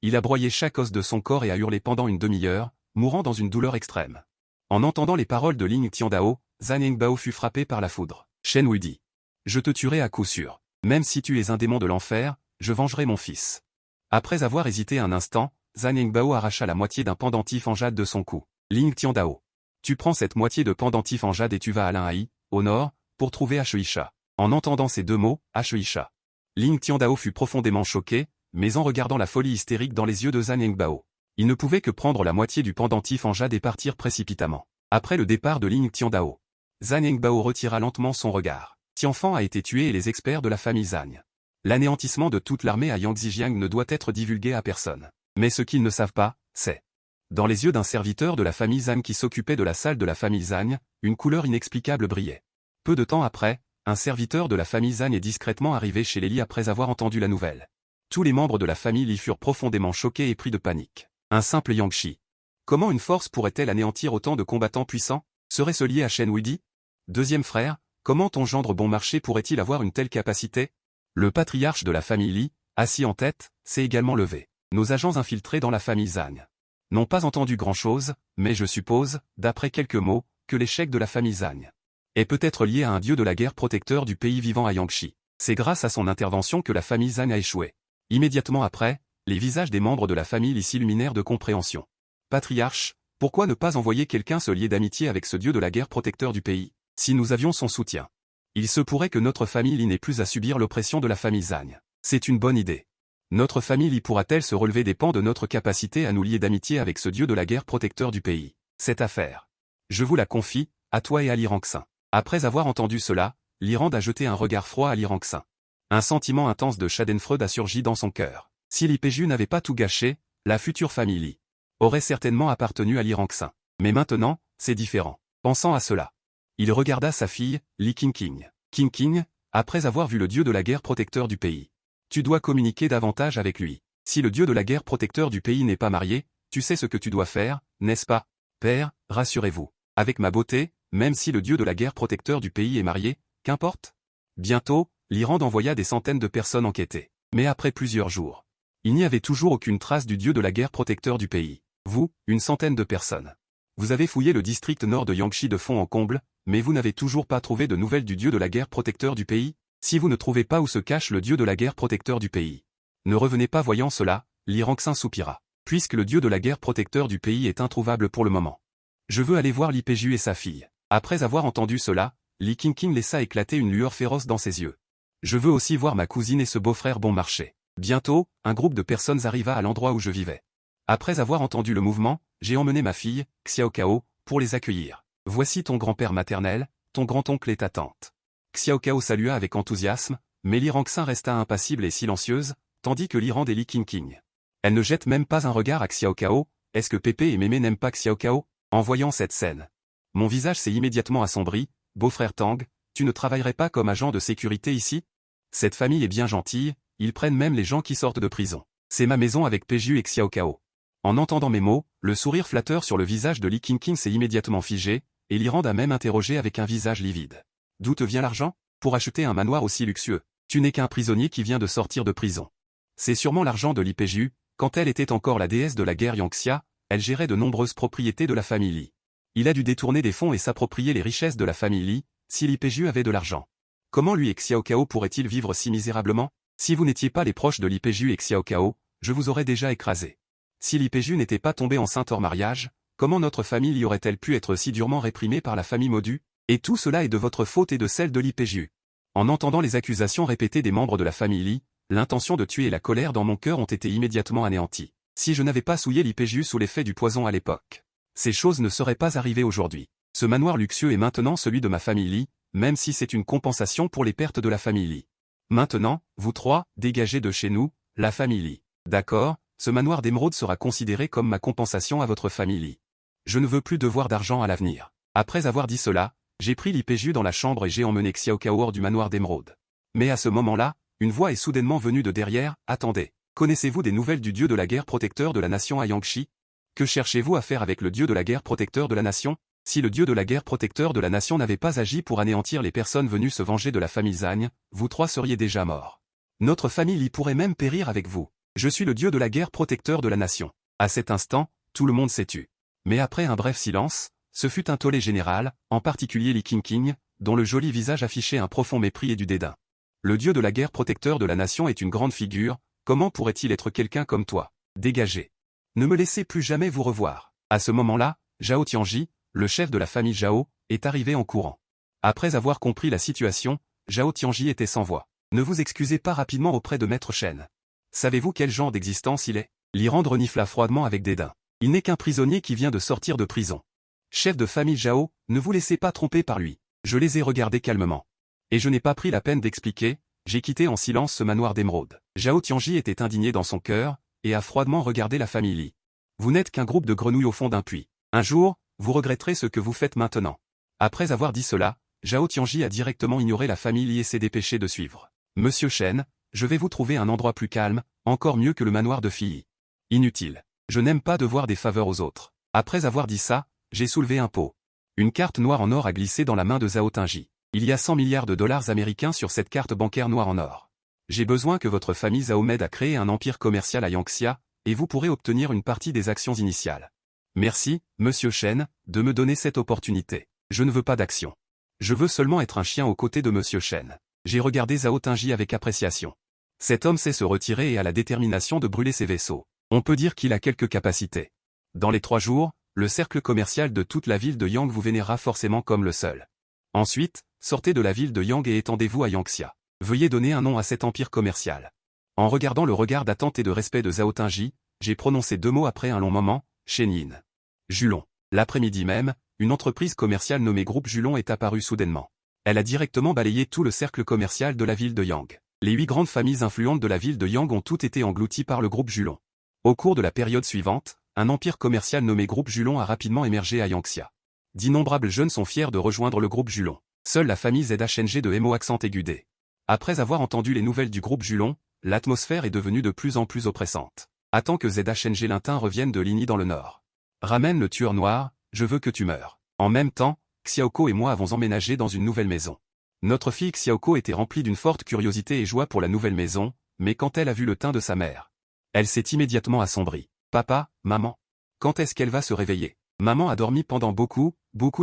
Il a broyé chaque os de son corps et a hurlé pendant une demi-heure, mourant dans une douleur extrême. En entendant les paroles de Ling Tiandao, Zhang Yingbao fut frappé par la foudre. Shen Wudi. Je te tuerai à coup sûr. Même si tu es un démon de l'enfer, je vengerai mon fils. Après avoir hésité un instant, Zhang Yingbao arracha la moitié d'un pendentif en jade de son cou. Ling Tiandao. Tu prends cette moitié de pendentif en jade et tu vas à Linhai, au nord, pour trouver Ashuisha. En entendant ces deux mots, Ashuisha. Ling Tiandao fut profondément choqué, mais en regardant la folie hystérique dans les yeux de Zhang Yingbao, il ne pouvait que prendre la moitié du pendentif en jade et partir précipitamment. Après le départ de Ling Tiandao, Zhang Yingbao retira lentement son regard. Tianfan a été tué et les experts de la famille Zhang. L'anéantissement de toute l'armée à Yangzijiang ne doit être divulgué à personne. Mais ce qu'ils ne savent pas, c'est... Dans les yeux d'un serviteur de la famille Zhang qui s'occupait de la salle de la famille Zhang, une couleur inexplicable brillait. Peu de temps après, un serviteur de la famille Zhang est discrètement arrivé chez Li après avoir entendu la nouvelle. Tous les membres de la famille Li furent profondément choqués et pris de panique. Un simple Yangshi. Comment une force pourrait-elle anéantir autant de combattants puissants? Serait-ce lié à Shen Wudi? Deuxième frère, comment ton gendre bon marché pourrait-il avoir une telle capacité? Le patriarche de la famille Li, assis en tête, s'est également levé. Nos agents infiltrés dans la famille Zhang n'ont pas entendu grand-chose, mais je suppose, d'après quelques mots, que l'échec de la famille Zhang est peut-être lié à un dieu de la guerre protecteur du pays vivant à Yangshi. C'est grâce à son intervention que la famille Zhang a échoué. Immédiatement après, les visages des membres de la famille Li s'illuminèrent de compréhension. Patriarche, pourquoi ne pas envoyer quelqu'un se lier d'amitié avec ce dieu de la guerre protecteur du pays? Si nous avions son soutien, il se pourrait que notre famille Li n'ait plus à subir l'oppression de la famille Zhang. C'est une bonne idée. Notre famille Li pourra-t-elle se relever dépend de notre capacité à nous lier d'amitié avec ce dieu de la guerre protecteur du pays. Cette affaire. Je vous la confie, à toi et à l'Irangxin. Après avoir entendu cela, Lirand a jeté un regard froid à l'Irangxin. Un sentiment intense de Schadenfreude a surgi dans son cœur. Si Li n'avait pas tout gâché, la future famille Li aurait certainement appartenu à l'Irangxin. Mais maintenant, c'est différent. Pensant à cela, il regarda sa fille, Li Qingqing. Qingqing, après avoir vu le dieu de la guerre protecteur du pays. Tu dois communiquer davantage avec lui. Si le dieu de la guerre protecteur du pays n'est pas marié, tu sais ce que tu dois faire, n'est-ce pas? Père, rassurez-vous. Avec ma beauté, même si le dieu de la guerre protecteur du pays est marié, qu'importe? Bientôt, l'Iran envoya des centaines de personnes enquêter. Mais après plusieurs jours, il n'y avait toujours aucune trace du dieu de la guerre protecteur du pays. Vous, une centaine de personnes. Vous avez fouillé le district nord de Yangshi de fond en comble, mais vous n'avez toujours pas trouvé de nouvelles du dieu de la guerre protecteur du pays? Si vous ne trouvez pas où se cache le dieu de la guerre protecteur du pays, ne revenez pas. Voyant cela, l'Irangxin soupira. Puisque le dieu de la guerre protecteur du pays est introuvable pour le moment. Je veux aller voir Li Peju et sa fille. Après avoir entendu cela, Li Qingqing laissa éclater une lueur féroce dans ses yeux. Je veux aussi voir ma cousine et ce beau-frère bon marché. Bientôt, un groupe de personnes arriva à l'endroit où je vivais. Après avoir entendu le mouvement, j'ai emmené ma fille, Xiao Cao, pour les accueillir. Voici ton grand-père maternel, ton grand-oncle et ta tante. Xiao Cao salua avec enthousiasme, mais Li Rangxin resta impassible et silencieuse, tandis que Li Rand et Li Qingqing. Elle ne jette même pas un regard à Xiao Cao. Est-ce que Pépé et Mémé n'aiment pas Xiao Cao? En voyant cette scène, mon visage s'est immédiatement assombri. Beau-frère Tang, tu ne travaillerais pas comme agent de sécurité ici? Cette famille est bien gentille, ils prennent même les gens qui sortent de prison. C'est ma maison avec Péju et Xiao Cao. En entendant mes mots, le sourire flatteur sur le visage de Li Qingqing s'est immédiatement figé, et Li Rand a même interrogé avec un visage livide. D'où te vient l'argent? Pour acheter un manoir aussi luxueux. Tu n'es qu'un prisonnier qui vient de sortir de prison. C'est sûrement l'argent de Li Péju. Quand elle était encore la déesse de la guerre Yangxia, elle gérait de nombreuses propriétés de la famille Li. Il a dû détourner des fonds et s'approprier les richesses de la famille Li, si Li Péju avait de l'argent. Comment lui et Xiao Cao pourraient-ils vivre si misérablement? Si vous n'étiez pas les proches de Li Péju et Xiao Cao, je vous aurais déjà écrasé. Si Li Péju n'était pas tombée enceinte hors mariage, comment notre famille y aurait-elle pu être si durement réprimée par la famille Modu? Et tout cela est de votre faute et de celle de Li Péju. En entendant les accusations répétées des membres de la famille Li, l'intention de tuer et la colère dans mon cœur ont été immédiatement anéanties. Si je n'avais pas souillé Li Péju sous l'effet du poison à l'époque, ces choses ne seraient pas arrivées aujourd'hui. Ce manoir luxueux est maintenant celui de ma famille Li, même si c'est une compensation pour les pertes de la famille Li. Maintenant, vous trois, dégagez de chez nous, la famille Li. D'accord, ce manoir d'émeraude sera considéré comme ma compensation à votre famille Li. Je ne veux plus devoir d'argent à l'avenir. Après avoir dit cela, j'ai pris Li Péju dans la chambre et j'ai emmené Xiao Cao hors du manoir d'émeraude. Mais à ce moment-là, une voix est soudainement venue de derrière. Attendez, connaissez-vous des nouvelles du dieu de la guerre protecteur de la nation à Yangshi? Que cherchez-vous à faire avec le dieu de la guerre protecteur de la nation? Si le dieu de la guerre protecteur de la nation n'avait pas agi pour anéantir les personnes venues se venger de la famille Zagne, vous trois seriez déjà morts. Notre famille y pourrait même périr avec vous. Je suis le dieu de la guerre protecteur de la nation. À cet instant, tout le monde s'est tu. Mais après un bref silence, ce fut un tollé général, en particulier Li Qingqing, dont le joli visage affichait un profond mépris et du dédain. Le dieu de la guerre protecteur de la nation est une grande figure, comment pourrait-il être quelqu'un comme toi? Dégagez. Ne me laissez plus jamais vous revoir. À ce moment-là, Zhao Tianji, le chef de la famille Zhao, est arrivé en courant. Après avoir compris la situation, Zhao Tianji était sans voix. Ne vous excusez pas rapidement auprès de Maître Shen. Savez-vous quel genre d'existence il est? Li Rand renifla froidement avec dédain. Il n'est qu'un prisonnier qui vient de sortir de prison. Chef de famille Zhao, ne vous laissez pas tromper par lui. Je les ai regardés calmement. Et je n'ai pas pris la peine d'expliquer, j'ai quitté en silence ce manoir d'émeraude. Zhao Tianji était indigné dans son cœur, et a froidement regardé la famille Li. Vous n'êtes qu'un groupe de grenouilles au fond d'un puits. Un jour, vous regretterez ce que vous faites maintenant. Après avoir dit cela, Zhao Tianji a directement ignoré la famille Li et s'est dépêché de suivre. Monsieur Shen, je vais vous trouver un endroit plus calme, encore mieux que le manoir de Filly. Inutile. Je n'aime pas devoir des faveurs aux autres. Après avoir dit ça, j'ai soulevé un pot. Une carte noire en or a glissé dans la main de Zhao Tianji. Il y a 100 milliards de dollars américains sur cette carte bancaire noire en or. J'ai besoin que votre famille Zhao m'aide à créer un empire commercial à Yangxia, et vous pourrez obtenir une partie des actions initiales. Merci, monsieur Shen, de me donner cette opportunité. Je ne veux pas d'action. Je veux seulement être un chien aux côtés de monsieur Shen. J'ai regardé Zhao Tianji avec appréciation. Cet homme sait se retirer et a la détermination de brûler ses vaisseaux. On peut dire qu'il a quelques capacités. Dans les 3 jours, le cercle commercial de toute la ville de Yang vous vénérera forcément comme le seul. Ensuite, sortez de la ville de Yang et étendez-vous à Yangxia. Veuillez donner un nom à cet empire commercial. En regardant le regard d'attente et de respect de Zhao Tianji, j'ai prononcé 2 mots après un long moment, Shenin. Julon. L'après-midi même, une entreprise commerciale nommée Groupe Julon est apparue soudainement. Elle a directement balayé tout le cercle commercial de la ville de Yang. Les 8 grandes familles influentes de la ville de Yang ont toutes été englouties par le groupe Julon. Au cours de la période suivante, un empire commercial nommé Groupe Julon a rapidement émergé à Yangxia. D'innombrables jeunes sont fiers de rejoindre le groupe Julon. Seule la famille ZHNG de Emo accent aigudé. Après avoir entendu les nouvelles du groupe Julon, l'atmosphère est devenue de plus en plus oppressante. Attends que ZHNG Lintin revienne de Ligny dans le nord. Ramène le tueur noir, je veux que tu meures. En même temps, Xiaoko et moi avons emménagé dans une nouvelle maison. Notre fille Xiaoko était remplie d'une forte curiosité et joie pour la nouvelle maison, mais quand elle a vu le teint de sa mère, elle s'est immédiatement assombrie. Papa, maman, quand est-ce qu'elle va se réveiller? Maman a dormi pendant beaucoup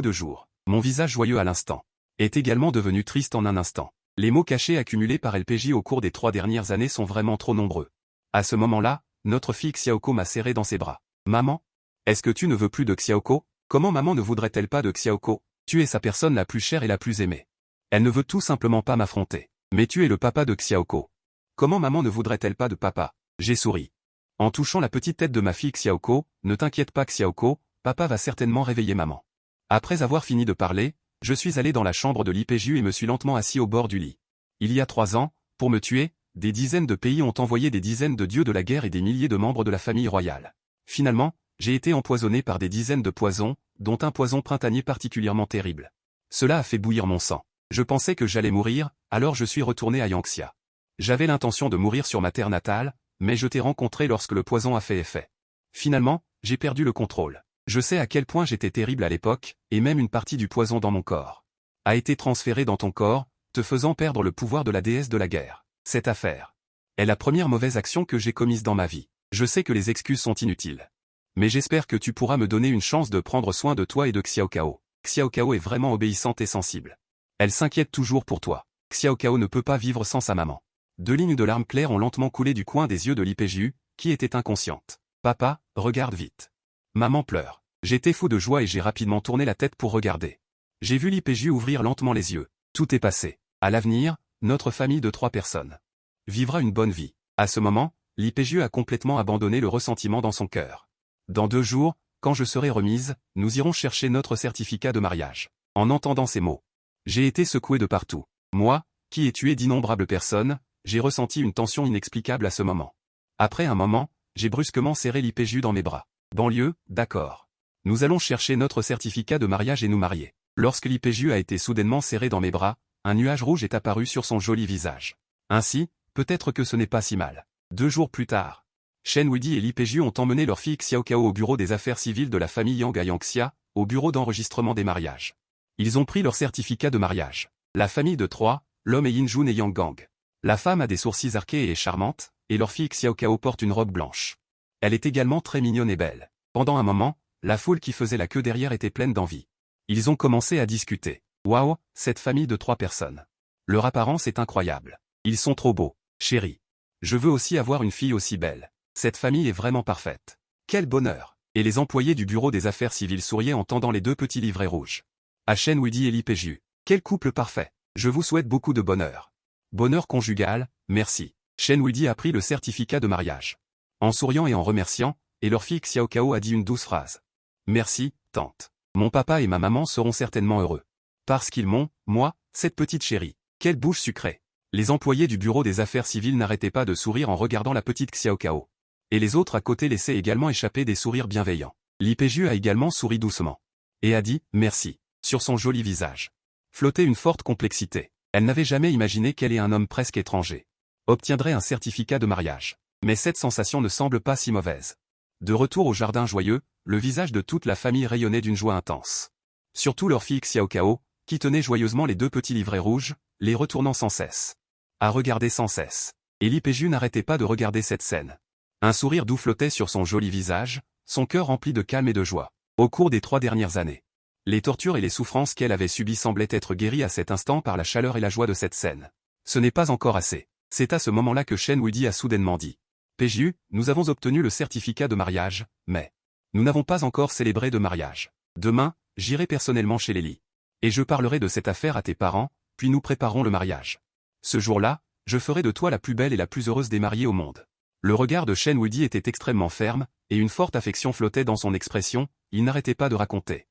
de jours. Mon visage joyeux à l'instant est également devenu triste en un instant. Les mots cachés accumulés par LPJ au cours des 3 dernières années sont vraiment trop nombreux. À ce moment-là, notre fille Xiaoko m'a serré dans ses bras. Maman? Est-ce que tu ne veux plus de Xiaoko? Comment maman ne voudrait-elle pas de Xiaoko? Tu es sa personne la plus chère et la plus aimée. Elle ne veut tout simplement pas m'affronter. Mais tu es le papa de Xiaoko. Comment maman ne voudrait-elle pas de papa? J'ai souri. En touchant la petite tête de ma fille Xiaoko, ne t'inquiète pas Xiaoko, papa va certainement réveiller maman. Après avoir fini de parler, je suis allé dans la chambre de Li Péju et me suis lentement assis au bord du lit. Il y a 3 ans, Pour me tuer, des dizaines de pays ont envoyé des dizaines de dieux de la guerre et des milliers de membres de la famille royale. Finalement, j'ai été empoisonné par des dizaines de poisons, dont un poison printanier particulièrement terrible. Cela a fait bouillir mon sang. Je pensais que j'allais mourir, alors je suis retourné à Yangxia. J'avais l'intention de mourir sur ma terre natale, mais je t'ai rencontré lorsque le poison a fait effet. Finalement, j'ai perdu le contrôle. Je sais à quel point j'étais terrible à l'époque, et même une partie du poison dans mon corps a été transférée dans ton corps, te faisant perdre le pouvoir de la déesse de la guerre. Cette affaire est la première mauvaise action que j'ai commise dans ma vie. Je sais que les excuses sont inutiles. Mais j'espère que tu pourras me donner une chance de prendre soin de toi et de Xiao Cao. Xiao Cao est vraiment obéissante et sensible. Elle s'inquiète toujours pour toi. Xiao Cao ne peut pas vivre sans sa maman. 2 lignes de larmes claires ont lentement coulé du coin des yeux de l'IPJU, qui était inconsciente. Papa, regarde vite. Maman pleure. J'étais fou de joie et j'ai rapidement tourné la tête pour regarder. J'ai vu l'IPJU ouvrir lentement les yeux. Tout est passé. À l'avenir, notre famille de 3 personnes vivra une bonne vie. À ce moment, l'IPJU a complètement abandonné le ressentiment dans son cœur. Dans 2 jours, quand je serai remise, nous irons chercher notre certificat de mariage. En entendant ces mots, j'ai été secoué de partout. Moi, qui ai tué d'innombrables personnes, j'ai ressenti une tension inexplicable à ce moment. Après un moment, j'ai brusquement serré l'IPJU dans mes bras. Banlieue, d'accord. Nous allons chercher notre certificat de mariage et nous marier. Lorsque l'IPJU a été soudainement serré dans mes bras, un nuage rouge est apparu sur son joli visage. Ainsi, peut-être que ce n'est pas si mal. 2 jours plus tard, Shen Wuidi et l'IPJU ont emmené leur fille Xiao Cao au bureau des affaires civiles de la famille Yang à Yangxia, au bureau d'enregistrement des mariages. Ils ont pris leur certificat de mariage. La famille de 3, l'homme est Yin Jun et Yang Gang. La femme a des sourcils arqués et est charmante, et leur fille Xiao Cao porte une robe blanche. Elle est également très mignonne et belle. Pendant un moment, la foule qui faisait la queue derrière était pleine d'envie. Ils ont commencé à discuter. Waouh, cette famille de 3 personnes. Leur apparence est incroyable. Ils sont trop beaux. Chérie. Je veux aussi avoir une fille aussi belle. Cette famille est vraiment parfaite. Quel bonheur. Et les employés du bureau des affaires civiles souriaient en tendant les 2 petits livrets rouges. À Shen Wuidi et l'IPJU. Quel couple parfait. Je vous souhaite beaucoup de bonheur. Bonheur conjugal, merci. Shen Wuidi a pris le certificat de mariage. En souriant et en remerciant, et leur fille Xiao Cao a dit une douce phrase. Merci, tante. Mon papa et ma maman seront certainement heureux. Parce qu'ils m'ont, moi, cette petite chérie. Quelle bouche sucrée. Les employés du bureau des affaires civiles n'arrêtaient pas de sourire en regardant la petite Xiao Cao. Et les autres à côté laissaient également échapper des sourires bienveillants. L'IPJU a également souri doucement. Et a dit, merci. Sur son joli visage flottait une forte complexité. Elle n'avait jamais imaginé qu'elle et un homme presque étranger obtiendraient un certificat de mariage. Mais cette sensation ne semble pas si mauvaise. De retour au jardin joyeux, le visage de toute la famille rayonnait d'une joie intense. Surtout leur fille Xiao Cao, qui tenait joyeusement les 2 petits livrets rouges, les retournant sans cesse. À regarder sans cesse. Et l'IPJU n'arrêtait pas de regarder cette scène. Un sourire doux flottait sur son joli visage, son cœur rempli de calme et de joie. Au cours des 3 dernières années, les tortures et les souffrances qu'elle avait subies semblaient être guéries à cet instant par la chaleur et la joie de cette scène. Ce n'est pas encore assez. C'est à ce moment-là que Shen Wuidi a soudainement dit. PJU, nous avons obtenu le certificat de mariage, mais nous n'avons pas encore célébré de mariage. Demain, j'irai personnellement chez Lily. Et je parlerai de cette affaire à tes parents, puis nous préparerons le mariage. Ce jour-là, je ferai de toi la plus belle et la plus heureuse des mariées au monde. Le regard de Shen Wuidi était extrêmement ferme, et une forte affection flottait dans son expression, il n'arrêtait pas de raconter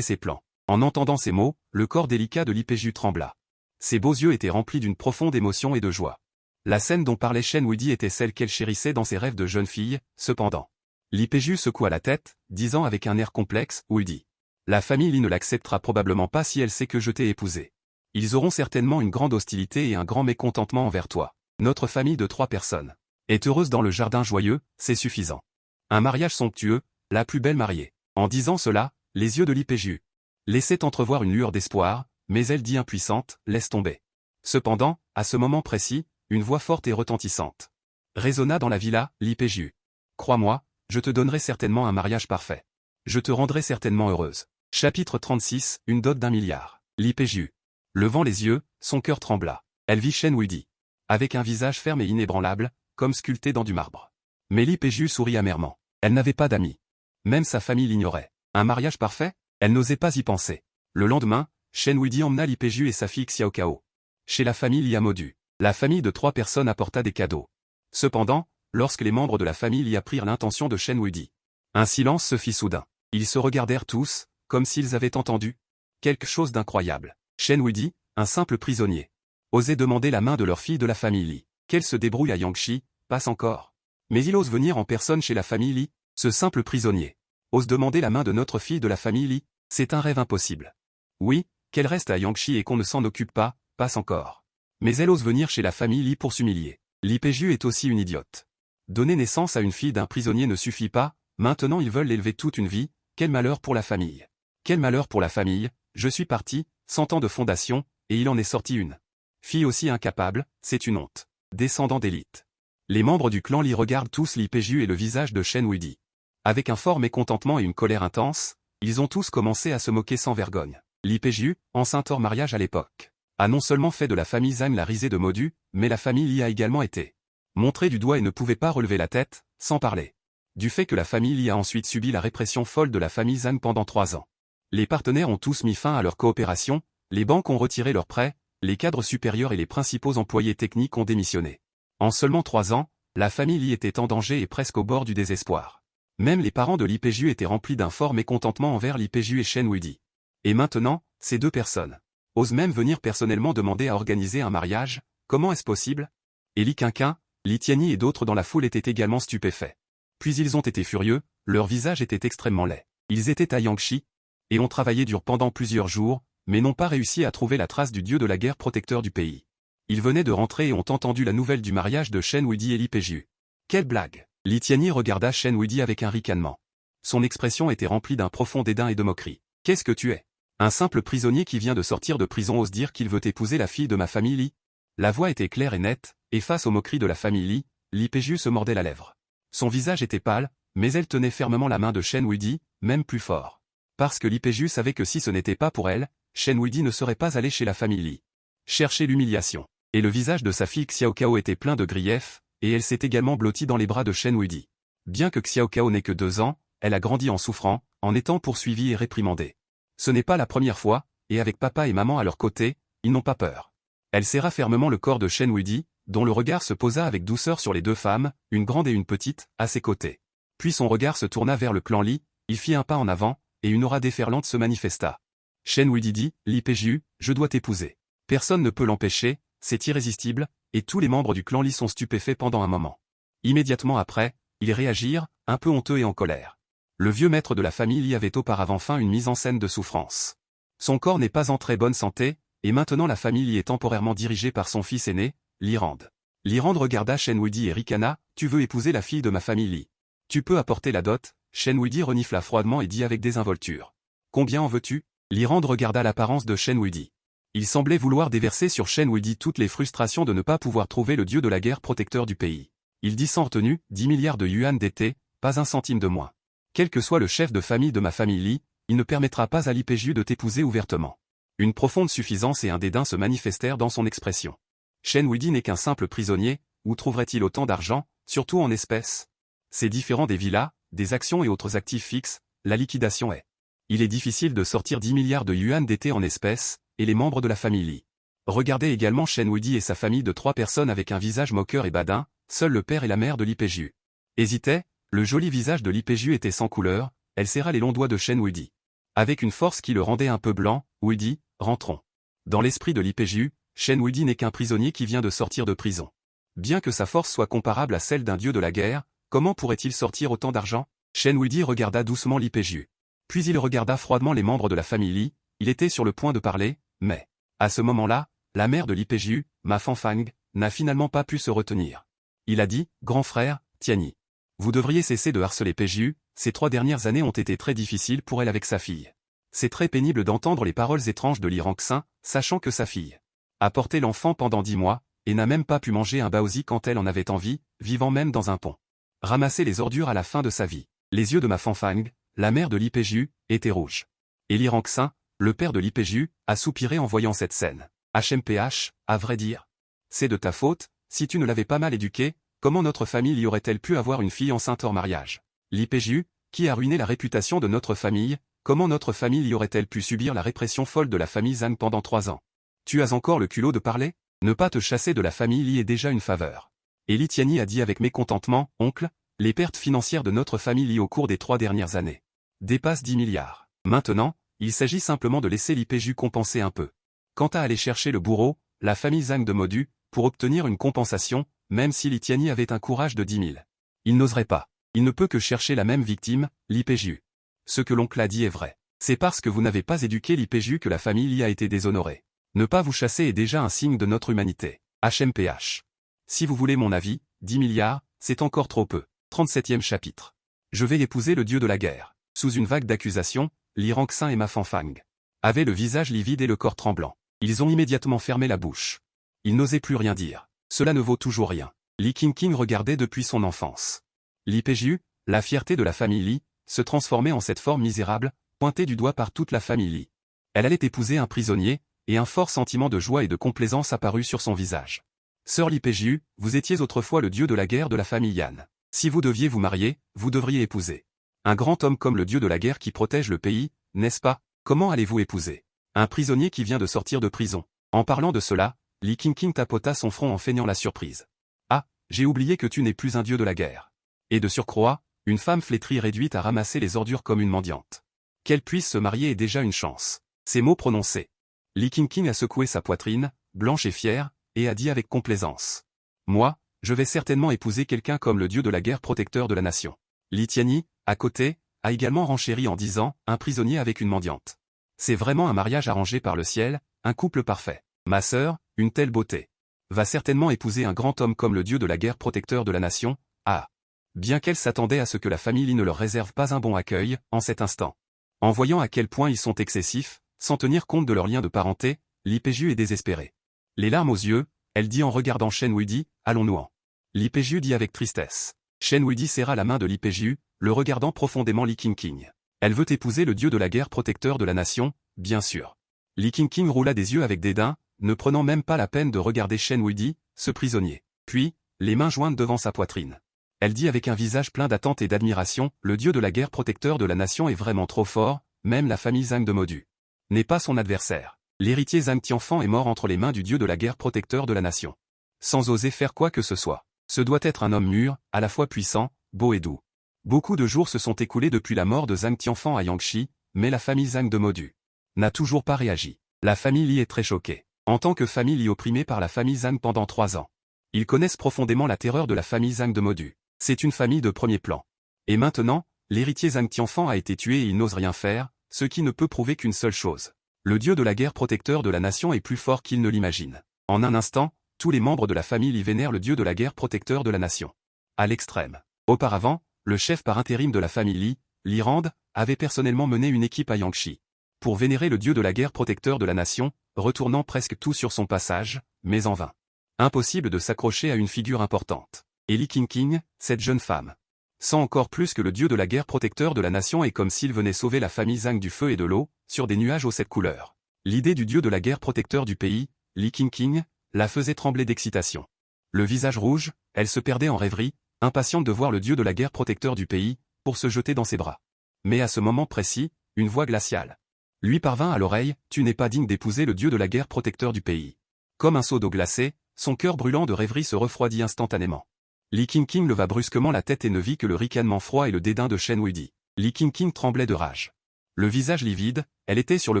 ses plans. En entendant ces mots, le corps délicat de l'IPJU trembla. Ses beaux yeux étaient remplis d'une profonde émotion et de joie. La scène dont parlait Shen Wuidi était celle qu'elle chérissait dans ses rêves de jeune fille, cependant. L'IPJU secoua la tête, disant avec un air complexe, Wuidi. La famille Li ne l'acceptera probablement pas si elle sait que je t'ai épousé. Ils auront certainement une grande hostilité et un grand mécontentement envers toi. Notre famille de 3 personnes est heureuse dans le jardin joyeux, c'est suffisant. Un mariage somptueux, la plus belle mariée. En disant cela, les yeux de l'IPJU laissaient entrevoir une lueur d'espoir, mais elle dit impuissante, laisse tomber. Cependant, à ce moment précis, une voix forte et retentissante résonna dans la villa, l'IPJU. Crois-moi, je te donnerai certainement un mariage parfait. Je te rendrai certainement heureuse. Chapitre 36, une dot d'1 milliard. L'IPJU. Levant les yeux, son cœur trembla. Elle vit Shen Wuidi avec un visage ferme et inébranlable, comme sculpté dans du marbre. Mais l'IPJU sourit amèrement. Elle n'avait pas d'amis. Même sa famille l'ignorait. Un mariage parfait? Elle n'osait pas y penser. Le lendemain, Shen Wuidi emmena l'IPJU et sa fille Xiao Cao chez la famille Liamodu. La famille de 3 personnes apporta des cadeaux. Cependant, lorsque les membres de la famille Li apprirent l'intention de Shen Wuidi, un silence se fit soudain. Ils se regardèrent tous, comme s'ils avaient entendu quelque chose d'incroyable. Shen Wuidi, un simple prisonnier, osaient demander la main de leur fille de la famille Li. Qu'elle se débrouille à Yangshi, passe encore. Mais il ose venir en personne chez la famille Li, ce simple prisonnier. Ose demander la main de notre fille de la famille Li, c'est un rêve impossible. Oui, qu'elle reste à Yangshi et qu'on ne s'en occupe pas, passe encore. Mais elle ose venir chez la famille Li pour s'humilier. Li Peju est aussi une idiote. Donner naissance à une fille d'un prisonnier ne suffit pas, maintenant ils veulent l'élever toute une vie, quel malheur pour la famille. Quel malheur pour la famille, je suis parti, 100 ans de fondation, et il en est sorti une. Fille aussi incapable, c'est une honte. Descendant d'élite. Les membres du clan Li regardent tous Li Peju et le visage de Shen Wuidi. Avec un fort mécontentement et une colère intense, ils ont tous commencé à se moquer sans vergogne. Li Peju, enceinte hors mariage à l'époque, a non seulement fait de la famille Zhang la risée de Modu, mais la famille Li a également été montrée du doigt et ne pouvait pas relever la tête, sans parler du fait que la famille Li a ensuite subi la répression folle de la famille Zhang pendant 3 ans. Les partenaires ont tous mis fin à leur coopération, les banques ont retiré leurs prêts, les cadres supérieurs et les principaux employés techniques ont démissionné. En seulement 3 ans, la famille Li était en danger et presque au bord du désespoir. Même les parents de Li Peju étaient remplis d'un fort mécontentement envers Li Peju et Shen Wuidi. Et maintenant, ces deux personnes osent même venir personnellement demander à organiser un mariage, comment est-ce possible? Et Li Qingqin, Li Tianyi et d'autres dans la foule étaient également stupéfaits. Puis ils ont été furieux, leur visage était extrêmement laid. Ils étaient à Yangshi, et ont travaillé dur pendant plusieurs jours, mais n'ont pas réussi à trouver la trace du dieu de la guerre protecteur du pays. Ils venaient de rentrer et ont entendu la nouvelle du mariage de Shen Wuidi et Li Peju. Quelle blague! Li Tianyi regarda Shen Wuidi avec un ricanement. Son expression était remplie d'un profond dédain et de moquerie. Qu'est-ce que tu es? Un simple prisonnier qui vient de sortir de prison ose dire qu'il veut épouser la fille de ma famille Li? La voix était claire et nette, et face aux moqueries de la famille Li Peju se mordait la lèvre. Son visage était pâle, mais elle tenait fermement la main de Shen Wuidi, même plus fort. Parce que Li Peju savait que si ce n'était pas pour elle, Shen Wuidi ne serait pas allé chez la famille Li. Chercher l'humiliation. Et le visage de sa fille Xiao Cao était plein de griefs, et elle s'est également blottie dans les bras de Shen Wuidi. Bien que Xiao Cao n'ait que 2 ans, elle a grandi en souffrant, en étant poursuivie et réprimandée. Ce n'est pas la première fois, et avec papa et maman à leur côté, ils n'ont pas peur. Elle serra fermement le corps de Shen Wuidi, dont le regard se posa avec douceur sur les 2 femmes, une grande et une petite, à ses côtés. Puis son regard se tourna vers le clan Li, il fit un pas en avant, et une aura déferlante se manifesta. Shen Wuidi dit, Li Peju, je dois t'épouser. Personne ne peut l'empêcher, c'est irrésistible, et tous les membres du clan Li sont stupéfaits pendant un moment. Immédiatement après, ils réagirent, un peu honteux et en colère. Le vieux maître de la famille Li avait auparavant feint une mise en scène de souffrance. Son corps n'est pas en très bonne santé, et maintenant la famille Li est temporairement dirigée par son fils aîné, Li Rand. Li Rand regarda Shen Wuidi et ricana, tu veux épouser la fille de ma famille Li. Tu peux apporter la dot, Shen Wuidi renifla froidement et dit avec désinvolture. Combien en veux-tu? Li Rand regarda l'apparence de Shen Wuidi. Il semblait vouloir déverser sur Shen Wuidi toutes les frustrations de ne pas pouvoir trouver le dieu de la guerre protecteur du pays. Il dit sans retenue, 10 milliards de yuan d'été, pas un centime de moins. Quel que soit le chef de famille de ma famille Li, il ne permettra pas à Li Peju de t'épouser ouvertement. Une profonde suffisance et un dédain se manifestèrent dans son expression. Shen Wuidi n'est qu'un simple prisonnier, où trouverait-il autant d'argent, surtout en espèces? C'est différent des villas, des actions et autres actifs fixes, la liquidation est. Il est difficile de sortir 10 milliards de yuan d'été en espèces, et les membres de la famille Li. Regardez également Shen Wuidi et sa famille de 3 personnes avec un visage moqueur et badin, seul le père et la mère de Li Peju hésitaient, le joli visage de Li Peju était sans couleur, elle serra les longs doigts de Shen Wuidi. Avec une force qui le rendait un peu blanc, Wuidi, rentrons. Dans l'esprit de Li Peju, Shen Wuidi n'est qu'un prisonnier qui vient de sortir de prison. Bien que sa force soit comparable à celle d'un dieu de la guerre, comment pourrait-il sortir autant d'argent? Shen Wuidi regarda doucement Li Peju. Puis il regarda froidement les membres de la famille Li, il était sur le point de parler, mais, à ce moment-là, la mère de Li Peju, Ma Fanfang, n'a finalement pas pu se retenir. Il a dit, grand frère, Tianyi. Vous devriez cesser de harceler Peju, ces 3 dernières années ont été très difficiles pour elle avec sa fille. C'est très pénible d'entendre les paroles étranges de Li Rangxin, sachant que sa fille a porté l'enfant pendant 10 mois, et n'a même pas pu manger un baozi quand elle en avait envie, vivant même dans un pont. Ramasser les ordures à la fin de sa vie. Les yeux de Ma Fanfang, la mère de Li Peju, étaient rouges. Et Li Rangxin, le père de Li Peju, a soupiré en voyant cette scène. HMPH, à vrai dire. C'est de ta faute, si tu ne l'avais pas mal éduquée, comment notre famille y aurait-elle pu avoir une fille enceinte hors mariage? Li Peju, qui a ruiné la réputation de notre famille, comment notre famille y aurait-elle pu subir la répression folle de la famille Zhang pendant 3 ans? Tu as encore le culot de parler? Ne pas te chasser de la famille Li est déjà une faveur. Et Li Tianyi a dit avec mécontentement, oncle, les pertes financières de notre famille Li au cours des 3 dernières années dépassent 10 milliards. Maintenant, il s'agit simplement de laisser Li Peju compenser un peu. Quant à aller chercher le bourreau, la famille Zhang de Modu, pour obtenir une compensation, même si Li Tianyi avait un courage de 10 000. Il n'oserait pas. Il ne peut que chercher la même victime, Li Peijiu. Ce que l'oncle a dit est vrai. C'est parce que vous n'avez pas éduqué Li Peijiu que la famille Li a été déshonorée. Ne pas vous chasser est déjà un signe de notre humanité. HMPH. Si vous voulez mon avis, 10 milliards, c'est encore trop peu. 37e chapitre. Je vais épouser le dieu de la guerre. Sous une vague d'accusations, Li Rongxin et Ma Fanfang avaient le visage livide et le corps tremblant. Ils ont immédiatement fermé la bouche. Ils n'osaient plus rien dire. Cela ne vaut toujours rien. Li Qingqing regardait depuis son enfance. Li Peijiu, la fierté de la famille Li, se transformait en cette forme misérable, pointée du doigt par toute la famille Li. Elle allait épouser un prisonnier, et un fort sentiment de joie et de complaisance apparut sur son visage. Sœur Li Peijiu, vous étiez autrefois le dieu de la guerre de la famille Yan. Si vous deviez vous marier, vous devriez épouser un grand homme comme le dieu de la guerre qui protège le pays, n'est-ce pas? Comment allez-vous épouser un prisonnier qui vient de sortir de prison? En parlant de cela, Li Qingqing tapota son front en feignant la surprise. Ah, j'ai oublié que tu n'es plus un dieu de la guerre. Et de surcroît, une femme flétrie réduite à ramasser les ordures comme une mendiante. Qu'elle puisse se marier est déjà une chance. Ces mots prononcés. Li Qingqing a secoué sa poitrine, blanche et fière, et a dit avec complaisance. Moi, je vais certainement épouser quelqu'un comme le dieu de la guerre protecteur de la nation. Li Tianyi, à côté, a également renchéri en disant, un prisonnier avec une mendiante. C'est vraiment un mariage arrangé par le ciel, un couple parfait. Ma sœur, une telle beauté. Va certainement épouser un grand homme comme le dieu de la guerre protecteur de la nation, ah. Bien qu'elle s'attendait à ce que la famille Li ne leur réserve pas un bon accueil, en cet instant. En voyant à quel point ils sont excessifs, sans tenir compte de leur lien de parenté, Li Peijiu est désespérée. Les larmes aux yeux, elle dit en regardant Shen Wuidi, allons-nous-en. Li Peijiu dit avec tristesse. Shen Wuidi serra la main de Li Peijiu, le regardant profondément Li Qingqing. Elle veut épouser le dieu de la guerre protecteur de la nation, bien sûr. Li Qingqing roula des yeux avec dédain, ne prenant même pas la peine de regarder Shen Wuidi, ce prisonnier. Puis, les mains jointes devant sa poitrine. Elle dit avec un visage plein d'attente et d'admiration, le dieu de la guerre protecteur de la nation est vraiment trop fort, même la famille Zhang de Modu n'est pas son adversaire. L'héritier Zhang Tianfan est mort entre les mains du dieu de la guerre protecteur de la nation. Sans oser faire quoi que ce soit. Ce doit être un homme mûr, à la fois puissant, beau et doux. Beaucoup de jours se sont écoulés depuis la mort de Zhang Tianfan à Yangshi, mais la famille Zhang de Modu n'a toujours pas réagi. La famille Li est très choquée. En tant que famille Li opprimée par la famille Zhang pendant 3 ans. Ils connaissent profondément la terreur de la famille Zhang de Modu. C'est une famille de premier plan. Et maintenant, l'héritier Zhang Tianfan a été tué et il n'ose rien faire, ce qui ne peut prouver qu'une seule chose. Le dieu de la guerre protecteur de la nation est plus fort qu'il ne l'imagine. En un instant, tous les membres de la famille Li vénèrent le dieu de la guerre protecteur de la nation. À l'extrême. Auparavant, le chef par intérim de la famille Li, Li Rand, avait personnellement mené une équipe à Yangshi. Pour vénérer le dieu de la guerre protecteur de la nation, retournant presque tout sur son passage, mais en vain. Impossible de s'accrocher à une figure importante. Et Li Qingqing, cette jeune femme, sent encore plus que le dieu de la guerre protecteur de la nation est comme s'il venait sauver la famille Zhang du feu et de l'eau, sur des nuages aux 7 couleurs. L'idée du dieu de la guerre protecteur du pays, Li Qingqing, la faisait trembler d'excitation. Le visage rouge, elle se perdait en rêverie, impatiente de voir le dieu de la guerre protecteur du pays, pour se jeter dans ses bras. Mais à ce moment précis, une voix glaciale lui parvint à l'oreille, tu n'es pas digne d'épouser le dieu de la guerre protecteur du pays. Comme un seau d'eau glacée, son cœur brûlant de rêverie se refroidit instantanément. Li Qingqing leva brusquement la tête et ne vit que le ricanement froid et le dédain de Shen Wuidi. Li Qingqing tremblait de rage. Le visage livide, elle était sur le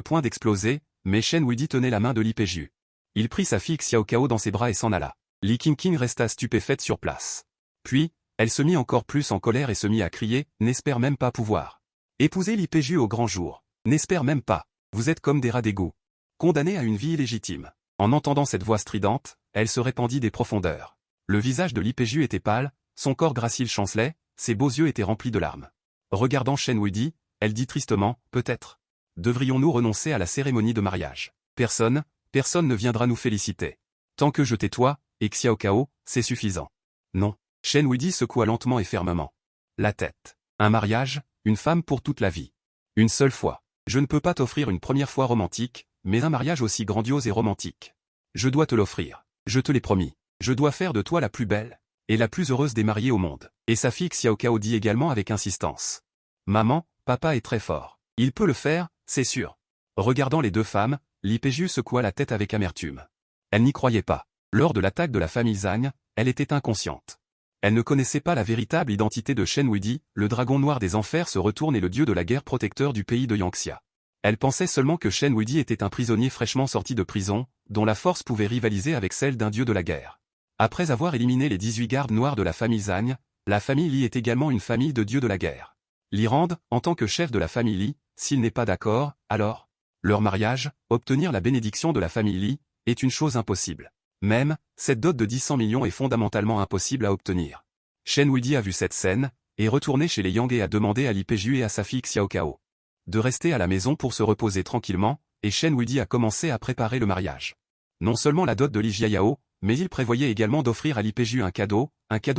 point d'exploser, mais Shen Wuidi tenait la main de Li Peijiu. Il prit sa fille Xiao Cao dans ses bras et s'en alla. Li Qingqing resta stupéfaite sur place. Puis, elle se mit encore plus en colère et se mit à crier, n'espère même pas pouvoir épouser Li Peijiu au grand jour. N'espère même pas. Vous êtes comme des rats d'égout. Condamnés à une vie illégitime. En entendant cette voix stridente, elle se répandit des profondeurs. Le visage de Li Peijiu était pâle, son corps gracile chancelait, ses beaux yeux étaient remplis de larmes. Regardant Shen Wuidi, elle dit tristement, peut-être devrions-nous renoncer à la cérémonie de mariage. Personne ne viendra nous féliciter. Tant que je tais-toi, et Xiao Cao, c'est suffisant. Non. Shen Wuidi secoua lentement et fermement la tête. Un mariage, une femme pour toute la vie. Une seule fois. Je ne peux pas t'offrir une première fois romantique, mais un mariage aussi grandiose et romantique. Je dois te l'offrir. Je te l'ai promis. Je dois faire de toi la plus belle et la plus heureuse des mariées au monde. Et sa fille Xiao Cao dit également avec insistance. Maman, papa est très fort. Il peut le faire, c'est sûr. Regardant les deux femmes, Li Peijiu secoua la tête avec amertume. Elle n'y croyait pas. Lors de l'attaque de la famille Zhang, elle était inconsciente. Elle ne connaissait pas la véritable identité de Shen Wuidi, le dragon noir des enfers se retourne et le dieu de la guerre protecteur du pays de Yangxia. Elle pensait seulement que Shen Wuidi était un prisonnier fraîchement sorti de prison, dont la force pouvait rivaliser avec celle d'un dieu de la guerre. Après avoir éliminé les 18 gardes noirs de la famille Zhang, la famille Li est également une famille de dieux de la guerre. Li Rand, en tant que chef de la famille Li, s'il n'est pas d'accord, alors, leur mariage, obtenir la bénédiction de la famille Li, est une chose impossible. Même, cette dot de 100 millions est fondamentalement impossible à obtenir. Shen Wuidi a vu cette scène, est retourné chez les Yang et a demandé à Li Peju et à sa fille Xiao Cao de rester à la maison pour se reposer tranquillement, et Shen Wuidi a commencé à préparer le mariage. Non seulement la dot de Li Jiayao, mais il prévoyait également d'offrir à Li Peju un cadeau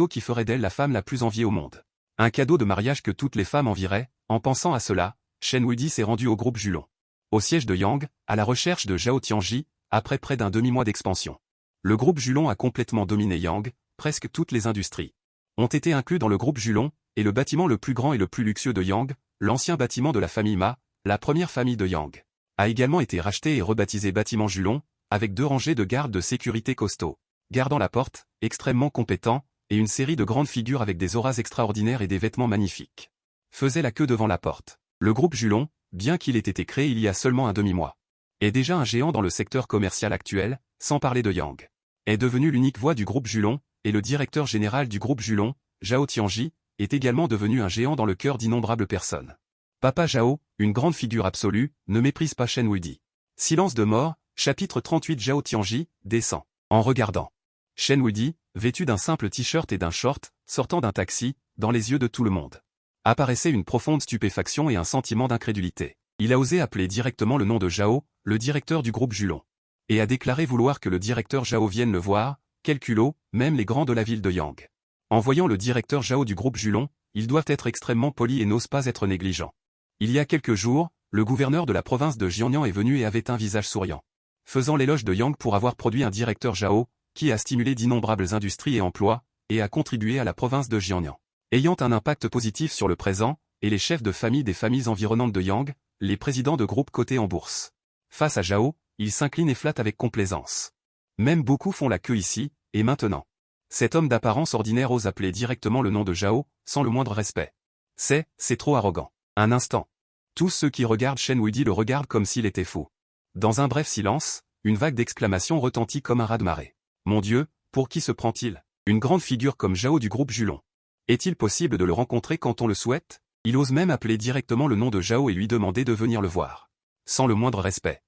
qui ferait d'elle la femme la plus enviée au monde. Un cadeau de mariage que toutes les femmes envieraient. En pensant à cela, Shen Wuidi s'est rendu au groupe Julong, au siège de Yang, à la recherche de Zhao Tianji, après près d'un demi-mois d'expansion. Le groupe Julong a complètement dominé Yang, presque toutes les industries ont été inclus dans le groupe Julong, et le bâtiment le plus grand et le plus luxueux de Yang, l'ancien bâtiment de la famille Ma, la première famille de Yang, a également été racheté et rebaptisé bâtiment Julong, avec 2 rangées de gardes de sécurité costauds, gardant la porte, extrêmement compétents, et une série de grandes figures avec des auras extraordinaires et des vêtements magnifiques faisaient la queue devant la porte. Le groupe Julong, bien qu'il ait été créé il y a seulement un demi-mois, est déjà un géant dans le secteur commercial actuel, sans parler de Yang. Est devenu l'unique voix du groupe Julong, et le directeur général du groupe Julong, Zhao Tianji, est également devenu un géant dans le cœur d'innombrables personnes. Papa Zhao, une grande figure absolue, ne méprise pas Shen Wuidi. Silence de mort, chapitre 38. Zhao Tianji descend. En regardant Shen Wuidi, vêtu d'un simple t-shirt et d'un short, sortant d'un taxi, dans les yeux de tout le monde, apparaissait une profonde stupéfaction et un sentiment d'incrédulité. Il a osé appeler directement le nom de Zhao, le directeur du groupe Julong, et a déclaré vouloir que le directeur Zhao vienne le voir. Quel culot, même les grands de la ville de Yang. En voyant le directeur Zhao du groupe Julong, ils doivent être extrêmement polis et n'osent pas être négligents. Il y a quelques jours, le gouverneur de la province de Jiangnan est venu et avait un visage souriant, faisant l'éloge de Yang pour avoir produit un directeur Zhao, qui a stimulé d'innombrables industries et emplois, et a contribué à la province de Jiangnan, ayant un impact positif sur le présent, et les chefs de famille des familles environnantes de Yang, les présidents de groupes cotés en bourse. Face à Zhao, il s'incline et flatte avec complaisance. Même beaucoup font la queue ici, et maintenant. Cet homme d'apparence ordinaire ose appeler directement le nom de Zhao, sans le moindre respect. C'est trop arrogant. Un instant. Tous ceux qui regardent Shen Wuidi le regardent comme s'il était fou. Dans un bref silence, une vague d'exclamations retentit comme un raz-de-marée. Mon Dieu, pour qui se prend-il? Une grande figure comme Zhao du groupe Julong. Est-il possible de le rencontrer quand on le souhaite? Il ose même appeler directement le nom de Zhao et lui demander de venir le voir. Sans le moindre respect.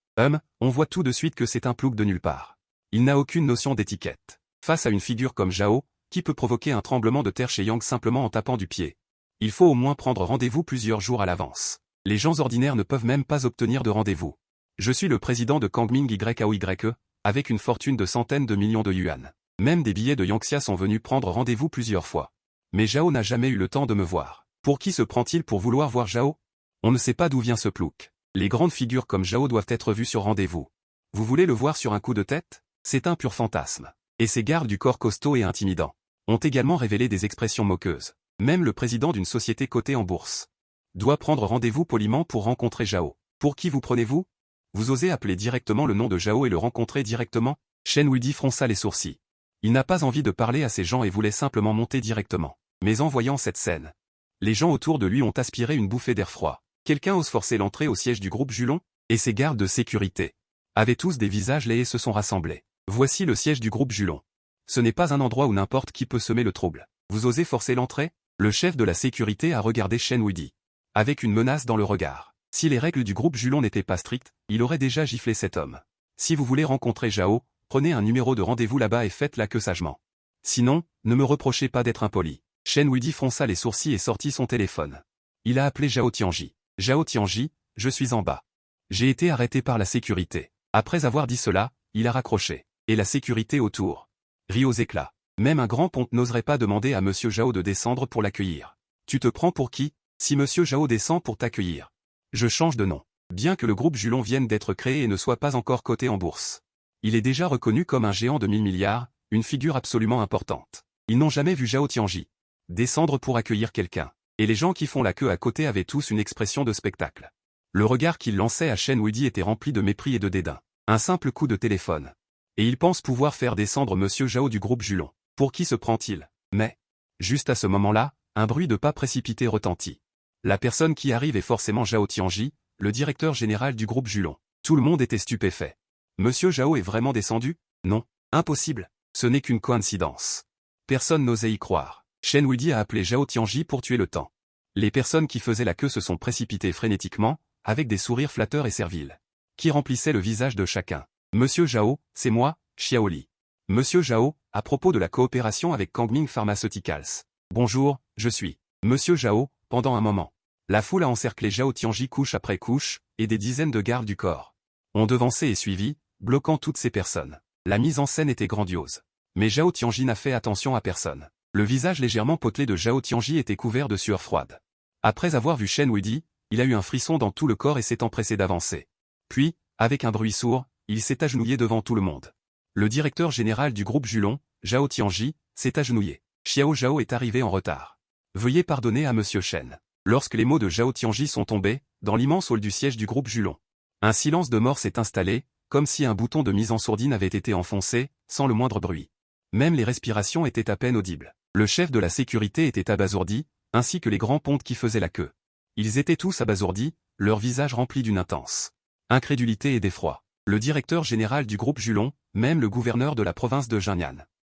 On voit tout de suite que c'est un plouc de nulle part. Il n'a aucune notion d'étiquette. Face à une figure comme Zhao, qui peut provoquer un tremblement de terre chez Yang simplement en tapant du pied. Il faut au moins prendre rendez-vous plusieurs jours à l'avance. Les gens ordinaires ne peuvent même pas obtenir de rendez-vous. Je suis le président de Kangming YAOYE, avec une fortune de centaines de millions de yuan. Même des billets de Yangxia sont venus prendre rendez-vous plusieurs fois. Mais Zhao n'a jamais eu le temps de me voir. Pour qui se prend-il pour vouloir voir Zhao? On ne sait pas d'où vient ce plouc. Les grandes figures comme Zhao doivent être vues sur rendez-vous. Vous voulez le voir sur un coup de tête? C'est un pur fantasme. Et ses gardes du corps costaud et intimidants ont également révélé des expressions moqueuses. Même le président d'une société cotée en bourse doit prendre rendez-vous poliment pour rencontrer Zhao. Pour qui vous prenez-vous? Vous osez appeler directement le nom de Zhao et le rencontrer directement? Shen Wuidi fronça les sourcils. Il n'a pas envie de parler à ces gens et voulait simplement monter directement. Mais en voyant cette scène, les gens autour de lui ont aspiré une bouffée d'air froid. Quelqu'un ose forcer l'entrée au siège du groupe Julong? Et ses gardes de sécurité avaient tous des visages laids et se sont rassemblés. Voici le siège du groupe Julong. Ce n'est pas un endroit où n'importe qui peut semer le trouble. Vous osez forcer l'entrée? Le chef de la sécurité a regardé Shen Wuidi avec une menace dans le regard. Si les règles du groupe Julong n'étaient pas strictes, il aurait déjà giflé cet homme. Si vous voulez rencontrer Zhao, prenez un numéro de rendez-vous là-bas et faites-la queue sagement. Sinon, ne me reprochez pas d'être impoli. Shen Wuidi fronça les sourcils et sortit son téléphone. Il a appelé Zhao Tianji. Zhao Tianji, je suis en bas. J'ai été arrêté par la sécurité. Après avoir dit cela, il a raccroché. Et la sécurité autour rit aux éclats. Même un grand ponte n'oserait pas demander à Monsieur Zhao de descendre pour l'accueillir. Tu te prends pour qui? Si Monsieur Zhao descend pour t'accueillir, je change de nom. Bien que le groupe Julong vienne d'être créé et ne soit pas encore coté en bourse, il est déjà reconnu comme un géant de 1000 milliards, une figure absolument importante. Ils n'ont jamais vu Zhao Tianji descendre pour accueillir quelqu'un. Et les gens qui font la queue à côté avaient tous une expression de spectacle. Le regard qu'ils lançaient à Shen Wuidi était rempli de mépris et de dédain. Un simple coup de téléphone. Et il pense pouvoir faire descendre Monsieur Zhao du groupe Julong. Pour qui se prend-il? Mais, juste à ce moment-là, un bruit de pas précipité retentit. La personne qui arrive est forcément Zhao Tianji, le directeur général du groupe Julon. Tout le monde était stupéfait. Monsieur Zhao est vraiment descendu? Non. Impossible. Ce n'est qu'une coïncidence. Personne n'osait y croire. Shen Wuidi a appelé Zhao Tianji pour tuer le temps. Les personnes qui faisaient la queue se sont précipitées frénétiquement, avec des sourires flatteurs et serviles, qui remplissaient le visage de chacun. Monsieur Zhao, c'est moi, Xiao Li. Monsieur Zhao, à propos de la coopération avec Kangming Pharmaceuticals. Bonjour, je suis Monsieur Zhao. Pendant un moment, la foule a encerclé Zhao Tianji couche après couche, et des dizaines de gardes du corps ont devancé et suivi, bloquant toutes ces personnes. La mise en scène était grandiose. Mais Zhao Tianji n'a fait attention à personne. Le visage légèrement potelé de Zhao Tianji était couvert de sueur froide. Après avoir vu Shen Wuidi, il a eu un frisson dans tout le corps et s'est empressé d'avancer. Puis, avec un bruit sourd, il s'est agenouillé devant tout le monde. Le directeur général du groupe Julon, Zhao Tianji, s'est agenouillé. Xiao Zhao est arrivé en retard. Veuillez pardonner à Monsieur Shen. Lorsque les mots de Zhao Tianji sont tombés, dans l'immense hall du siège du groupe Julon, un silence de mort s'est installé, comme si un bouton de mise en sourdine avait été enfoncé, sans le moindre bruit. Même les respirations étaient à peine audibles. Le chef de la sécurité était abasourdi, ainsi que les grands pontes qui faisaient la queue. Ils étaient tous abasourdis, leurs visages remplis d'une intense incrédulité et d'effroi. Le directeur général du groupe Julon, même le gouverneur de la province de Jiangnan,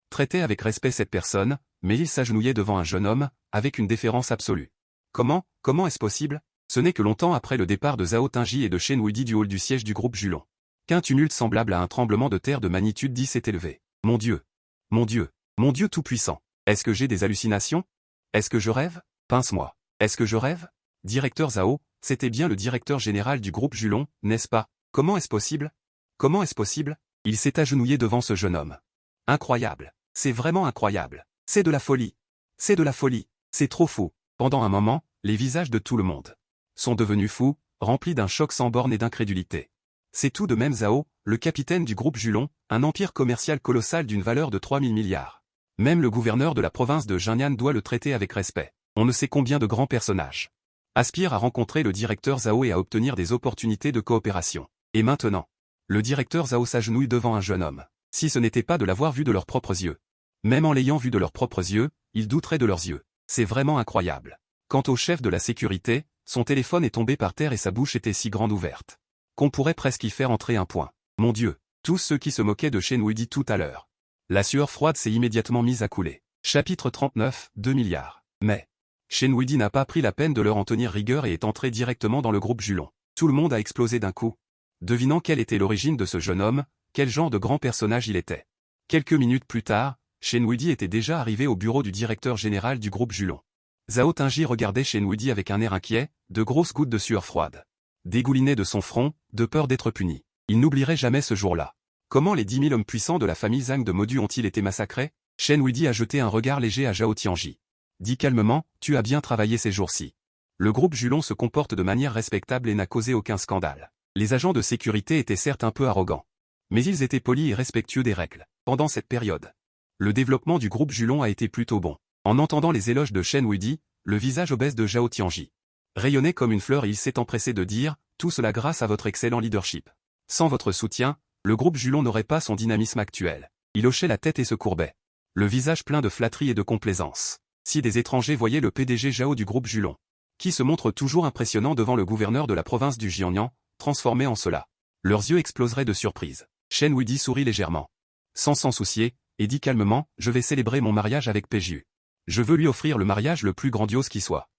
traitait avec respect cette personne, mais il s'agenouillait devant un jeune homme, avec une déférence absolue. Comment est-ce possible? Ce n'est que longtemps après le départ de Zhao Tianji et de Shen Wuidi du hall du siège du groupe Julon, qu'un tumulte semblable à un tremblement de terre de magnitude 10 s'est élevé. Mon Dieu! Mon Dieu! Mon Dieu tout-puissant! Est-ce que j'ai des hallucinations? Est-ce que je rêve? Pince-moi. Est-ce que je rêve? Directeur Zhao, c'était bien le directeur général du groupe Julon, n'est-ce pas? Comment est-ce possible? Comment est-ce possible? Il s'est agenouillé devant ce jeune homme. Incroyable. C'est vraiment incroyable. C'est de la folie. C'est de la folie. C'est trop fou. Pendant un moment, les visages de tout le monde sont devenus fous, remplis d'un choc sans borne et d'incrédulité. C'est tout de même Zhao, le capitaine du groupe Julon, un empire commercial colossal d'une valeur de 3000 milliards. Même le gouverneur de la province de Jiangnan doit le traiter avec respect. On ne sait combien de grands personnages aspirent à rencontrer le directeur Zhao et à obtenir des opportunités de coopération. Et maintenant, le directeur Zhao s'agenouille devant un jeune homme. Si ce n'était pas de l'avoir vu de leurs propres yeux. Même en l'ayant vu de leurs propres yeux, ils douteraient de leurs yeux. C'est vraiment incroyable. Quant au chef de la sécurité, son téléphone est tombé par terre et sa bouche était si grande ouverte qu'on pourrait presque y faire entrer un poing. Mon Dieu, tous ceux qui se moquaient de Shen Wuidi tout à l'heure. La sueur froide s'est immédiatement mise à couler. Chapitre 39, 2 milliards. Mais Shen Wuidi n'a pas pris la peine de leur en tenir rigueur et est entré directement dans le groupe Julon. Tout le monde a explosé d'un coup. Devinant quelle était l'origine de ce jeune homme, quel genre de grand personnage il était. Quelques minutes plus tard, Shen Wuidi était déjà arrivé au bureau du directeur général du groupe Julon. Zhao Tianji regardait Shen Wuidi avec un air inquiet, de grosses gouttes de sueur froide dégoulinaient de son front, de peur d'être puni. Il n'oublierait jamais ce jour-là. Comment les 10 000 hommes puissants de la famille Zhang de Modu ont-ils été massacrés? Shen Wuidi a jeté un regard léger à Zhao Tianji. Dit calmement, tu as bien travaillé ces jours-ci. Le groupe Julon se comporte de manière respectable et n'a causé aucun scandale. Les agents de sécurité étaient certes un peu arrogants, mais ils étaient polis et respectueux des règles. Pendant cette période, le développement du groupe Julon a été plutôt bon. En entendant les éloges de Shen Wuidi, le visage obèse de Zhao Tianji rayonnait comme une fleur et il s'est empressé de dire, tout cela grâce à votre excellent leadership. Sans votre soutien, le groupe Julon n'aurait pas son dynamisme actuel. Il hochait la tête et se courbait, le visage plein de flatterie et de complaisance. Si des étrangers voyaient le PDG Zhao du groupe Julon, qui se montre toujours impressionnant devant le gouverneur de la province du Jiangnan, transformé en cela, leurs yeux exploseraient de surprise. Shen Wuidi sourit légèrement, sans s'en soucier, et dit calmement, je vais célébrer mon mariage avec Peju. Je veux lui offrir le mariage le plus grandiose qui soit.